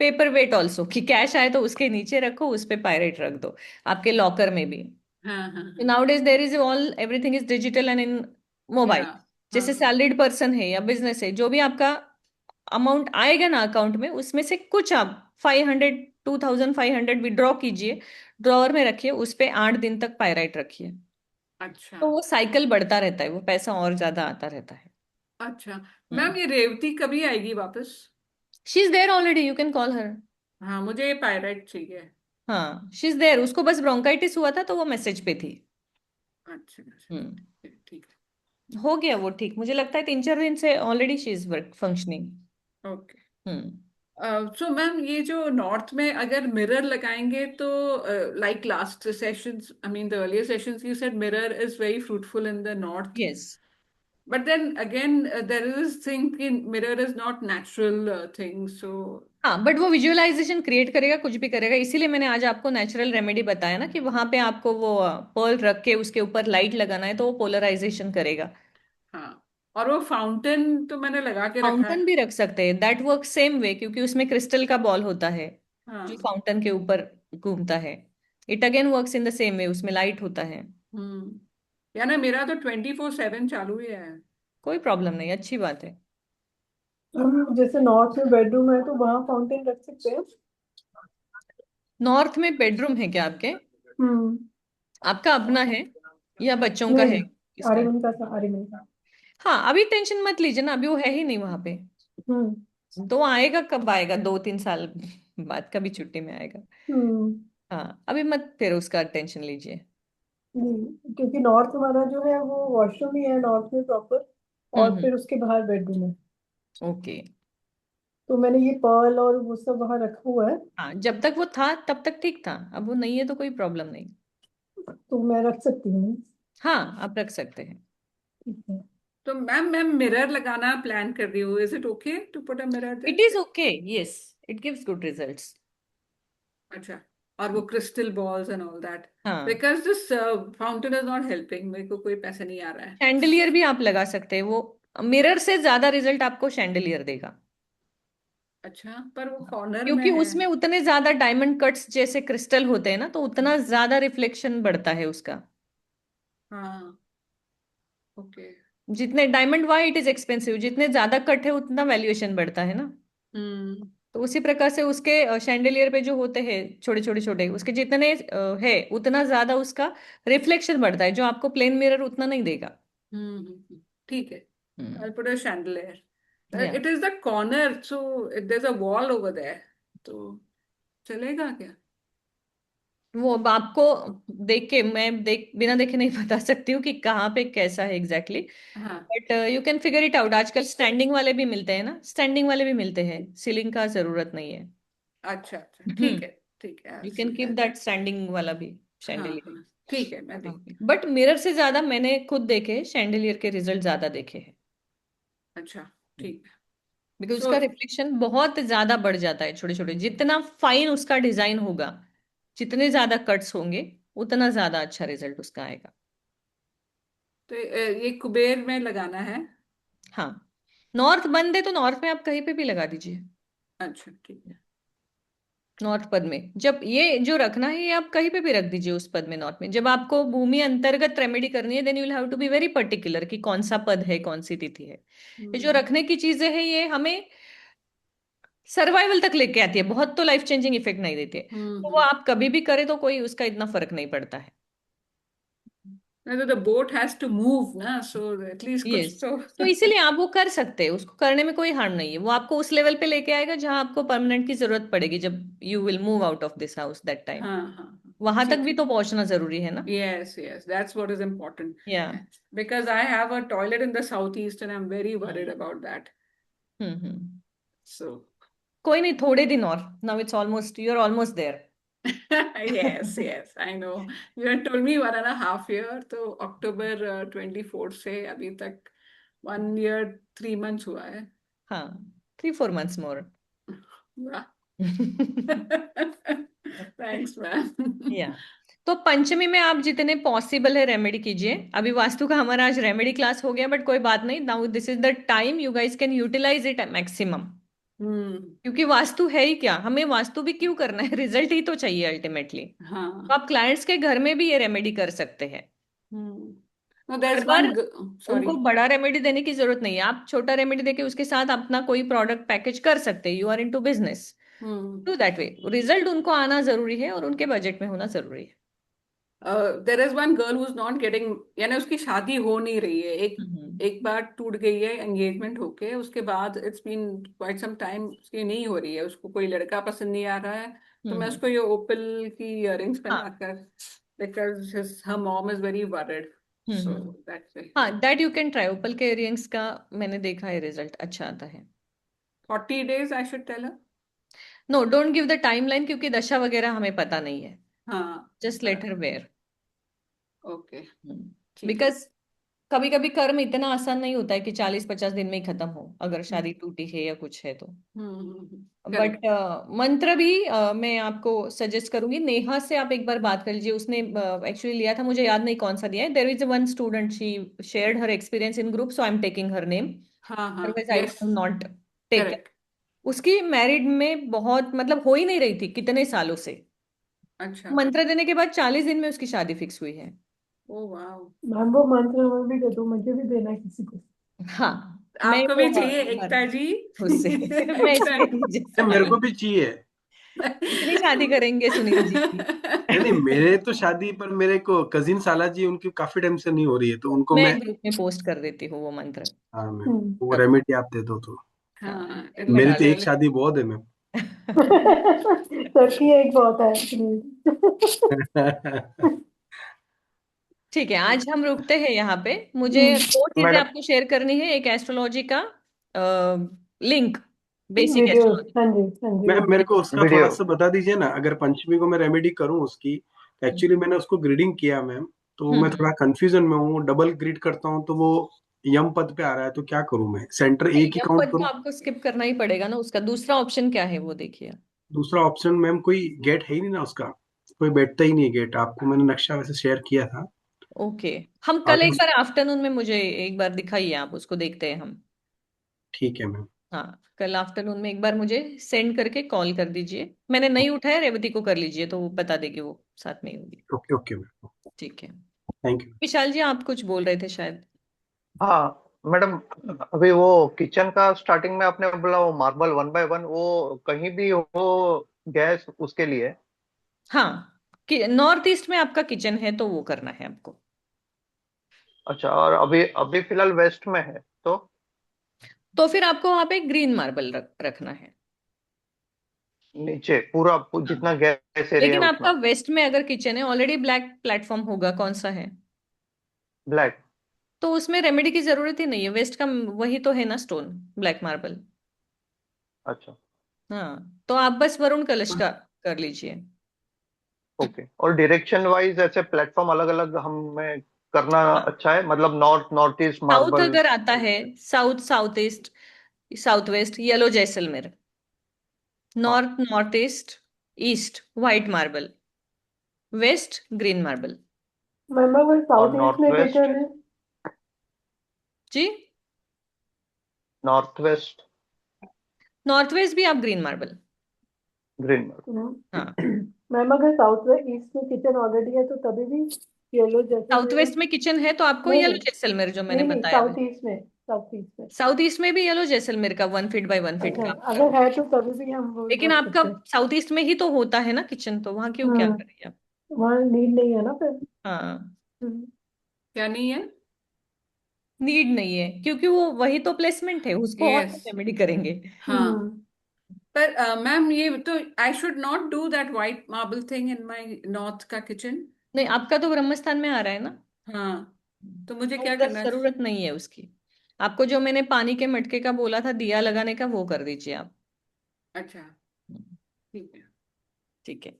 paperweight also, कि कैश आए तो उसके नीचे रखो, उस पे पायरेट रख दो, आपके लॉकर में भी। हाँ हाँ हाँ। Now days there is all everything is digital and in या। मोबाइल। जैसे हाँ। सैलरीड पर्सन है या बिजनेस है, जो भी आपका अमाउंट आएगा ना अकाउंट में, उसमें से कुछ आप 500, 2500 विड्रॉ कीजिए, ड्रॉअर में रखिए, उस पे 8 दिन तक पायराइट रखिए। अच्छा। तो वो साइकिल बढ़ता रहता है, वो पैसा और ज्यादा आता रहता है। अच्छा। Ma'am, hmm. ये रेवती कभी आएगी वापस? She is there already, you can call her. हाँ, मुझे ये पायराइट चाहिए। हाँ, शी इज देयर, उसको बस ब्रोंकाइटिस हुआ था तो वो मैसेज पे थी। अच्छा अच्छा। हम्म। ठीक हो गया वो ठीक, मुझे लगता है 3-4 दिन से already she is work functioning. है। ओके। हम्म। सो मैम, ये जो नॉर्थ में अगर मिरर लगाएंगे तो, like last sessions, I mean the earlier sessions, you said mirror is very fruitful in the north. Yes. But then again there is this thing कि mirror is not natural thing, so. हाँ, but वो visualisation create करेगा, कुछ भी करेगा, इसीलिए मैंने आज आपको नेचुरल रेमेडी बताया ना, कि वहां पे आपको वो पर्ल रख के उसके ऊपर लाइट लगाना है तो वो पोलराइजेशन करेगा। हाँ। और वो फाउंटेन तो मैंने लगा के रखा है। फाउंटेन भी रख सकते हैं, दैट वर्क सेम वे, क्योंकि उसमें क्रिस्टल का बॉल होता है। जो हाँ। फाउंटेन के ऊपर घूमता है, it again works in the same way, उसमें लाइट होता है। या ना, मेरा तो 24/7 चालू ही है। कोई प्रॉब्लम नहीं, अच्छी बात है। हम जैसे नॉर्थ में बेडरूम है तो वहां फाउंटेन रख सकते हैं। नॉर्थ में बेडरूम है क्या आपके? हम्म। आपका अपना है या बच्चों का नहीं है, नहीं, किसका है? आर्यमन का था, आर्यमन का। हाँ, अभी टेंशन मत लीजिए ना, अभी वो है ही नहीं वहां पे। हम्म। तो आएगा कब आएगा, 2-3 साल बाद कभी छुट्टी में आएगा। हम्म। हाँ, अभी मत फिर उसका टेंशन लीजिए। क्योंकि नॉर्थ हमारा जो है वो वॉशरूम ही है नॉर्थ में प्रॉपर, और हम्म। फिर उसके बाहर बेडरूम है। ओके। तो मैंने ये पर्ल और वो सब वहां रखा हुआ है। हाँ, जब तक वो था तब तक ठीक था, अब वो नहीं है तो कोई प्रॉब्लम नहीं। तो मैं रख सकती हूँ। हाँ, आप रख सकते हैं। ठीक है। तो मैम, मैं मिरर लगाना प्लान कर रही हूँ। Is it okay to put a mirror it there? Is okay, yes, it gives good results. अच्छा। और वो crystal balls and all that, हाँ, because this fountain is not helping, मेरे को कोई पैसा नहीं आ रहा है। शैंडलियर भी आप लगा सकते हैं, वो मिरर से ज्यादा रिजल्ट आपको शैंडलियर देगा। अच्छा, पर वो कॉर्नर में क्योंकि है। उसमें उतने ज्यादा डायमंड कट्स जैसे क्रिस्टल होते हैं ना, तो उतना ज्यादा रिफ्लेक्शन बढ़ता है उसका। हाँ। ओके। जितने diamond, why it is expensive, जितने ज्यादा कट है उतना वैल्यूएशन बढ़ता है ना। हम्म। तो उसी प्रकार से उसके शैंडलियर पे जो होते हैं छोटे छोटे छोटे, उसके जितने है उतना ज्यादा उसका रिफ्लेक्शन बढ़ता है, जो आपको प्लेन मिरर उतना नहीं देगा। ठीक है। हम्म। I'll put a chandelier. या It is the corner, so there's a wall over there. तो चलेगा क्या? वो अब आपको देख के, मैं देख बिना देखे नहीं बता सकती हूँ कि कहाँ पे कैसा है एग्जैक्टली। हाँ। But you can figure it out, आजकल स्टैंडिंग वाले भी मिलते हैं ना, स्टैंडिंग वाले भी मिलते हैं, सीलिंग का जरूरत नहीं है। अच्छा अच्छा, ठीक हम्म। है। ठीक है, you I'll can see keep that. That standing वाला भी, हाँ शैंडलियर। हाँ, ठीक है, मैं हाँ, देख। बट मिरर से ज्यादा मैंने खुद देखे शैंडलियर के रिजल्ट ज्यादा देखे हैं। अच्छा, ठीक है। बिकॉज सो उसका रिफ्लेक्शन बहुत ज्यादा बढ़ जाता है, छोटे छोटे जितना फाइन उसका डिजाइन होगा, जितने ज्यादा कट्स होंगे, उतना ज्यादा अच्छा रिजल्ट उसका आएगा। तो ये कुबेर में लगाना है? हाँ, नॉर्थ बंद है तो नॉर्थ में आप कहीं पे भी लगा दीजिए। अच्छा, ठीक है। नॉर्थ पद में जब ये जो रखना है, ये आप कहीं पे भी रख दीजिए उस पद में, नॉर्थ में। जब आपको भूमि अंतर्गत रेमेडी करनी है, then you will have to be very particular कि कौन सा पद है, कौन सी तिथि है। ये जो हम्म रखने की चीजें हैं, ये हमें सर्वाइवल तक लेके आती है, बहुत तो लाइफ चेंजिंग इफेक्ट नहीं देती है। तो वो हम्म। आप कभी भी करें तो कोई उसका इतना फर्क नहीं पड़ता है। नहीं तो the boat has to move ना, सो एटलीस्ट कुछ यस, तो। तो इसीलिए आप वो कर सकते हैं, उसको करने में कोई हार्म नहीं है। वो आपको उस लेवल पे लेके आएगा जहां आपको परमानेंट की जरूरत पड़ेगी, जब you will move out of this house that time. हाँ हाँ हाँ, वहां तक ठीक भी है। तो पहुंचना जरूरी है ना। Yes, yes, that's what is important. या Because I have a toilet in the southeast and I'm very worried about that. Hmm. So, कोई नहीं, थोड़े दिन और, now it's almost, you are almost there. yes, yes, I know. You had told me 1.5 year, तो अक्टूबर 24 से अभी तक 1 year 3 months हुआ है। हाँ, 3-4 मंथ्स मोर। वाह। Thanks, man. या तो पंचमी में आप जितने पॉसिबल है रेमेडी कीजिए। अभी वास्तु का हमारा आज रेमेडी क्लास हो गया, बट कोई बात नहीं, now this is the time you guys can utilise it maximum. Hmm. क्योंकि वास्तु है ही क्या, हमें वास्तु भी क्यों करना है, रिजल्ट ही तो चाहिए अल्टीमेटली। तो हाँ। आप क्लाइंट्स के घर में भी ये रेमेडी कर सकते हैं। हम्म। No, हर there's बार one. उनको Sorry. बड़ा रेमेडी देने की जरूरत नहीं है, आप छोटा रेमेडी देके उसके साथ अपना कोई प्रोडक्ट पैकेज कर सकते हैं। You are into business, hmm. Do that way. Result उनको आना जरूरी है और उनके बजट में होना जरूरी है। There is one girl who is not getting, यानी उसकी शादी हो नहीं रही है। एक हम्म। एक बार टूट गई है एंगेजमेंट होके, उसके बाद it's been quite some time उसकी नहीं हो रही है, उसको कोई लड़का पसंद नहीं आ रहा है। तो मैं हम्म। उसको ये ओपल की इयररिंग्स हाँ। पहनाकर, because her mom is very worried, so hmm. That's way. हाँ, दैट यू कैन ट्राई, ओपल के इयरिंग्स का मैंने देखा है, रिजल्ट अच्छा आता है। 40 days I should tell her? No, don't give the timeline, क्योंकि दशा वगैरह हमें पता नहीं है। हाँ, जस्ट लेट हर बराबर। वेयर। ओके, ठीक है। बिकॉज कभी कभी कर्म इतना आसान नहीं होता है कि 40-50 दिन में ही खत्म हो, अगर शादी टूटी है या कुछ है तो। But correct. मंत्र भी मैं आपको सजेस्ट करूंगी, नेहा से आप एक बार बात कर लीजिए। उसने एक्चुअली लिया था, मुझे याद नहीं कौन सा दिया है। There is one student, she shared her experience in group, so I am taking her name, हाँ हाँ, otherwise I yes, would not take. Correct. उसकी मैरिड में बहुत मतलब हो ही नहीं रही थी कितने सालों से। अच्छा। मंत्र देने के बाद 40 दिन में उसकी शादी फिक्स हुई है। ओ वाह। मैम वो मंत्र मैं भी दे दूं, मुझे भी देना है किसी को। हाँ, मैं आपको वो भी चाहिए हर एकता जी? उससे मैं एकता। इसलिए मुझे मेरे सवाल को भी चाहिए। कितनी शादी करेंगे सुनील जी की? नहीं नहीं, मेरे तो शादी पर मेरे को कजिन साला जी उनकी काफी टाइम से नहीं हो रही है, तो उनको मैं। मैं ग्रुप में पोस्ट कर देती हूँ वो मंत्र। हाँ मैम, हम्म। वो रेमेडी आप दे दो तो। हाँ, हाँ, ग्रुप में मेरी तो डाल एक चले। शादी बहुत है मैम। सबकी एक बहुत है सुनील। ठीक है, आज हम रुकते हैं यहाँ पे। मुझे दो चीजें मैडम, आपको शेयर करनी है। एक एस्ट्रोलॉजी का लिंक, बेसिक वीडियो, एस्ट्रोलॉजी। हाँ जी, हाँ जी। मैम मेरे को उसका थोड़ा वीडियो। सा बता दीजिए ना, अगर पंचमी को मैं रेमेडी करूं उसकी। एक्चुअली मैंने उसको ग्रीडिंग किया मैम, तो मैं हम्म। थोड़ा कंफ्यूजन में हूँ। डबल ग्रीड करता हूँ तो वो यम पद पे आ रहा है, तो क्या करूं मैं? सेंटर एक ही यम काउंट पद को करूं? आपको स्किप करना ही पड़ेगा ना, उसका दूसरा ऑप्शन क्या है वो देखिए। दूसरा ऑप्शन मैम कोई गेट है ही नहीं ना उसका। कोई बैठता ही नहीं है गेट। आपको मैंने नक्शा वैसे शेयर किया था। ओके, हम कल आगे एक बार आफ्टरनून में मुझे एक बार दिखाइए, आप उसको देखते हैं हम। ठीक है मैम। हाँ, कल आफ्टरनून में एक बार मुझे सेंड करके कॉल कर दीजिए। मैंने नहीं उठाया, रेवती को कर लीजिए तो वो बता देगी, वो साथ में ही होगी। Okay okay ma'am. ठीक है। Thank you. विशाल जी, आप कुछ बोल रहे थे शायद। हाँ मैडम, अभी वो किचन का स्टार्टिंग में आपने बोला वो मार्बल 1 बाय 1, वो कहीं भी हो गैस उसके लिए। हाँ, कि नॉर्थ ईस्ट में आपका किचन है तो वो करना है आपको। अच्छा, और अभी अभी फिलहाल वेस्ट में है तो। तो फिर आपको वहां पे ग्रीन मार्बल रखना है। नीचे पूरा हाँ, जितना गैस एरिया लेकिन है आपका उतना। वेस्ट में अगर किचन है, ऑलरेडी ब्लैक प्लेटफॉर्म होगा, कौन सा है? ब्लैक। तो उसमें रेमेडी की जरूरत ही नहीं है, वेस्ट का वही तो है ना स्टोन, ब्लैक मार्बल। अच्छा। हाँ, तो आप बस वरुण कलश का कर लीजिए। ओके, और डायरेक्शन वाइज ऐसे प्लेटफॉर्म अलग अलग हमें करना हाँ, अच्छा है, मतलब north north east south marble. अगर आता है, south south east, south west yellow Jaisalmer, हाँ, north north east, east white marble, west green marble. Ma'am अगर और साउथ ईस्ट नॉर्थ में वेस्ट। किचन है। जी, नॉर्थ वेस्ट नॉर्थ वेस्ट भी आप ग्रीन मार्बल। Green marble. हाँ, मैम अगर साउथ में ईस्ट में किचन ऑलरेडी है तो तभी भी येलो जैसे साउथ मेरे। वेस्ट में किचन है तो आपको नहीं येलो नहीं, जैसलमेर जो मैंने नहीं नहीं, बताया साउथ वही। ईस्ट में, साउथ ईस्ट में। साउथ ईस्ट में भी येलो जैसलमेर का 1 फीट बाय 1 फीट अच्छा, का आप कर अगर दीजिए। है तो तभी भी हम वो लेकिन रख आपका सकते हैं। साउथ ईस्ट में ही तो होता है ना किचन, तो वहां क्यों क्या हम्म। करेंगे आप? वहाँ नीड नहीं है ना फिर। हाँ, हम्म। क्या नहीं है? नीड नहीं है क्योंकि वो वही तो प्लेसमेंट है, उसको और यस। रेमेडी करेंगे। हाँ। पर मैम ये तो, I should not do that white marble thing in my north का किचन। नहीं, आपका तो ब्रह्मस्थान में आ रहा है ना, हाँ, तो मुझे तो क्या उधर करना जरूरत नहीं है उसकी। आपको जो मैंने पानी के मटके का बोला था दिया लगाने का, वो कर दीजिए आप। अच्छा, ठीक है। ठीक है,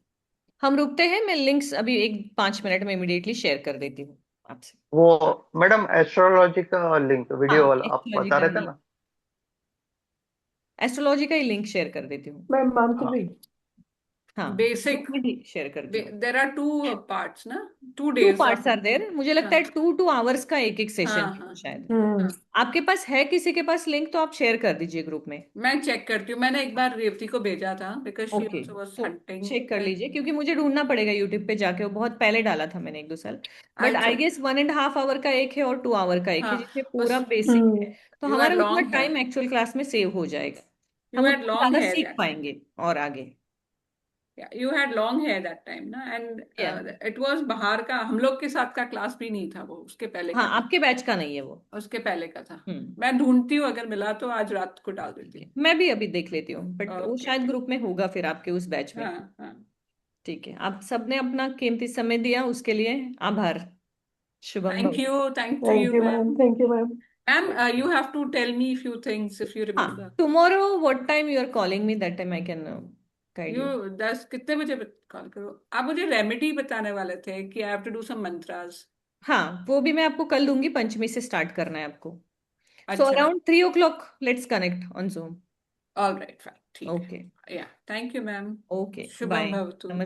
हम रुकते हैं। मैं लिंक्स अभी एक 5 मिनट में इमिडिएटली शेयर कर देती हूँ आपसे। वो मैडम, एस्ट्रोलॉजी का लिंक वीडियो हाँ, वाला आप एस्ट्रोलॉजी बता का रहे थे ही, ना। एस्ट्रोलॉजी का ही लिंक शेयर कर देती हूँ। मैम मंथ हाँ, भी। हाँ, बेसिक। ग्रुप में ही शेयर करती हूँ। देर आर टू पार्ट्स ना, two two days parts of. Are there, मुझे लगता हाँ, है 2 2 आवर्स का एक एक सेशन हाँ, है वो हाँ, शायद। हम्म। हाँ। आपके पास है किसी के पास लिंक तो आप शेयर कर दीजिए ग्रुप में। मैं चेक करती हूँ, मैंने एक बार रेवती को भेजा था because she okay, also was तो हंटिंग। चेक कर लीजिए क्योंकि मुझे ढूंढना पड़ेगा यूट्यूब पे जाके, वो बहुत पहले डाला था मैंने 1 2 साल। But I I check. Guess 1.5 hour का एक है और 2 आवर का एक है हाँ, जिसमें पूरा बस। Basic hmm. है। तो यू हमारा हैड उतना long hair. Time actual class में सेव हो जाएगा, यू हम हैड उतना लॉन्ग ज्यादा हेयर सीख दैट टाइम। पाएंगे और आगे। You had long hair that time ना, एंड या, इट वाज बाहर का, हम लोग के साथ का क्लास भी नहीं था वो, उसके पहले हाँ, का था। आपके बैच का नहीं है वो। उसके पहले का था। हम्म। मैं ढूंढती हूँ, अगर मिला तो आज रात को डाल देती ठीक है, हूँ। मैं भी अभी देख लेती हूँ, बट वो ओके। शायद ग्रुप में होगा फिर आपके उस बैच में। हाँ, हाँ। ठीक है, आप सबने अपना कीमती समय दिया, उसके लिए आभार। शुभम थैंक भवतु। You, thank too thank you you ma'am, ma'am. Thank you ma'am. Ma'am, you have to tell me few things if you remember. हाँ, tomorrow what time you are calling me, that time I can guide You you. 10 कितने बजे call करो? आप मुझे remedy बताने वाले थे कि I have to do some mantras. हाँ, वो भी मैं आपको कल दूंगी, पंचमी से स्टार्ट करना है आपको। सो अच्छा। Around 3 o'clock let's connect on Zoom. All right, fine, ठीक ओके। है। Yeah, thank you ma'am. Okay, शुभम बाय। भवतु।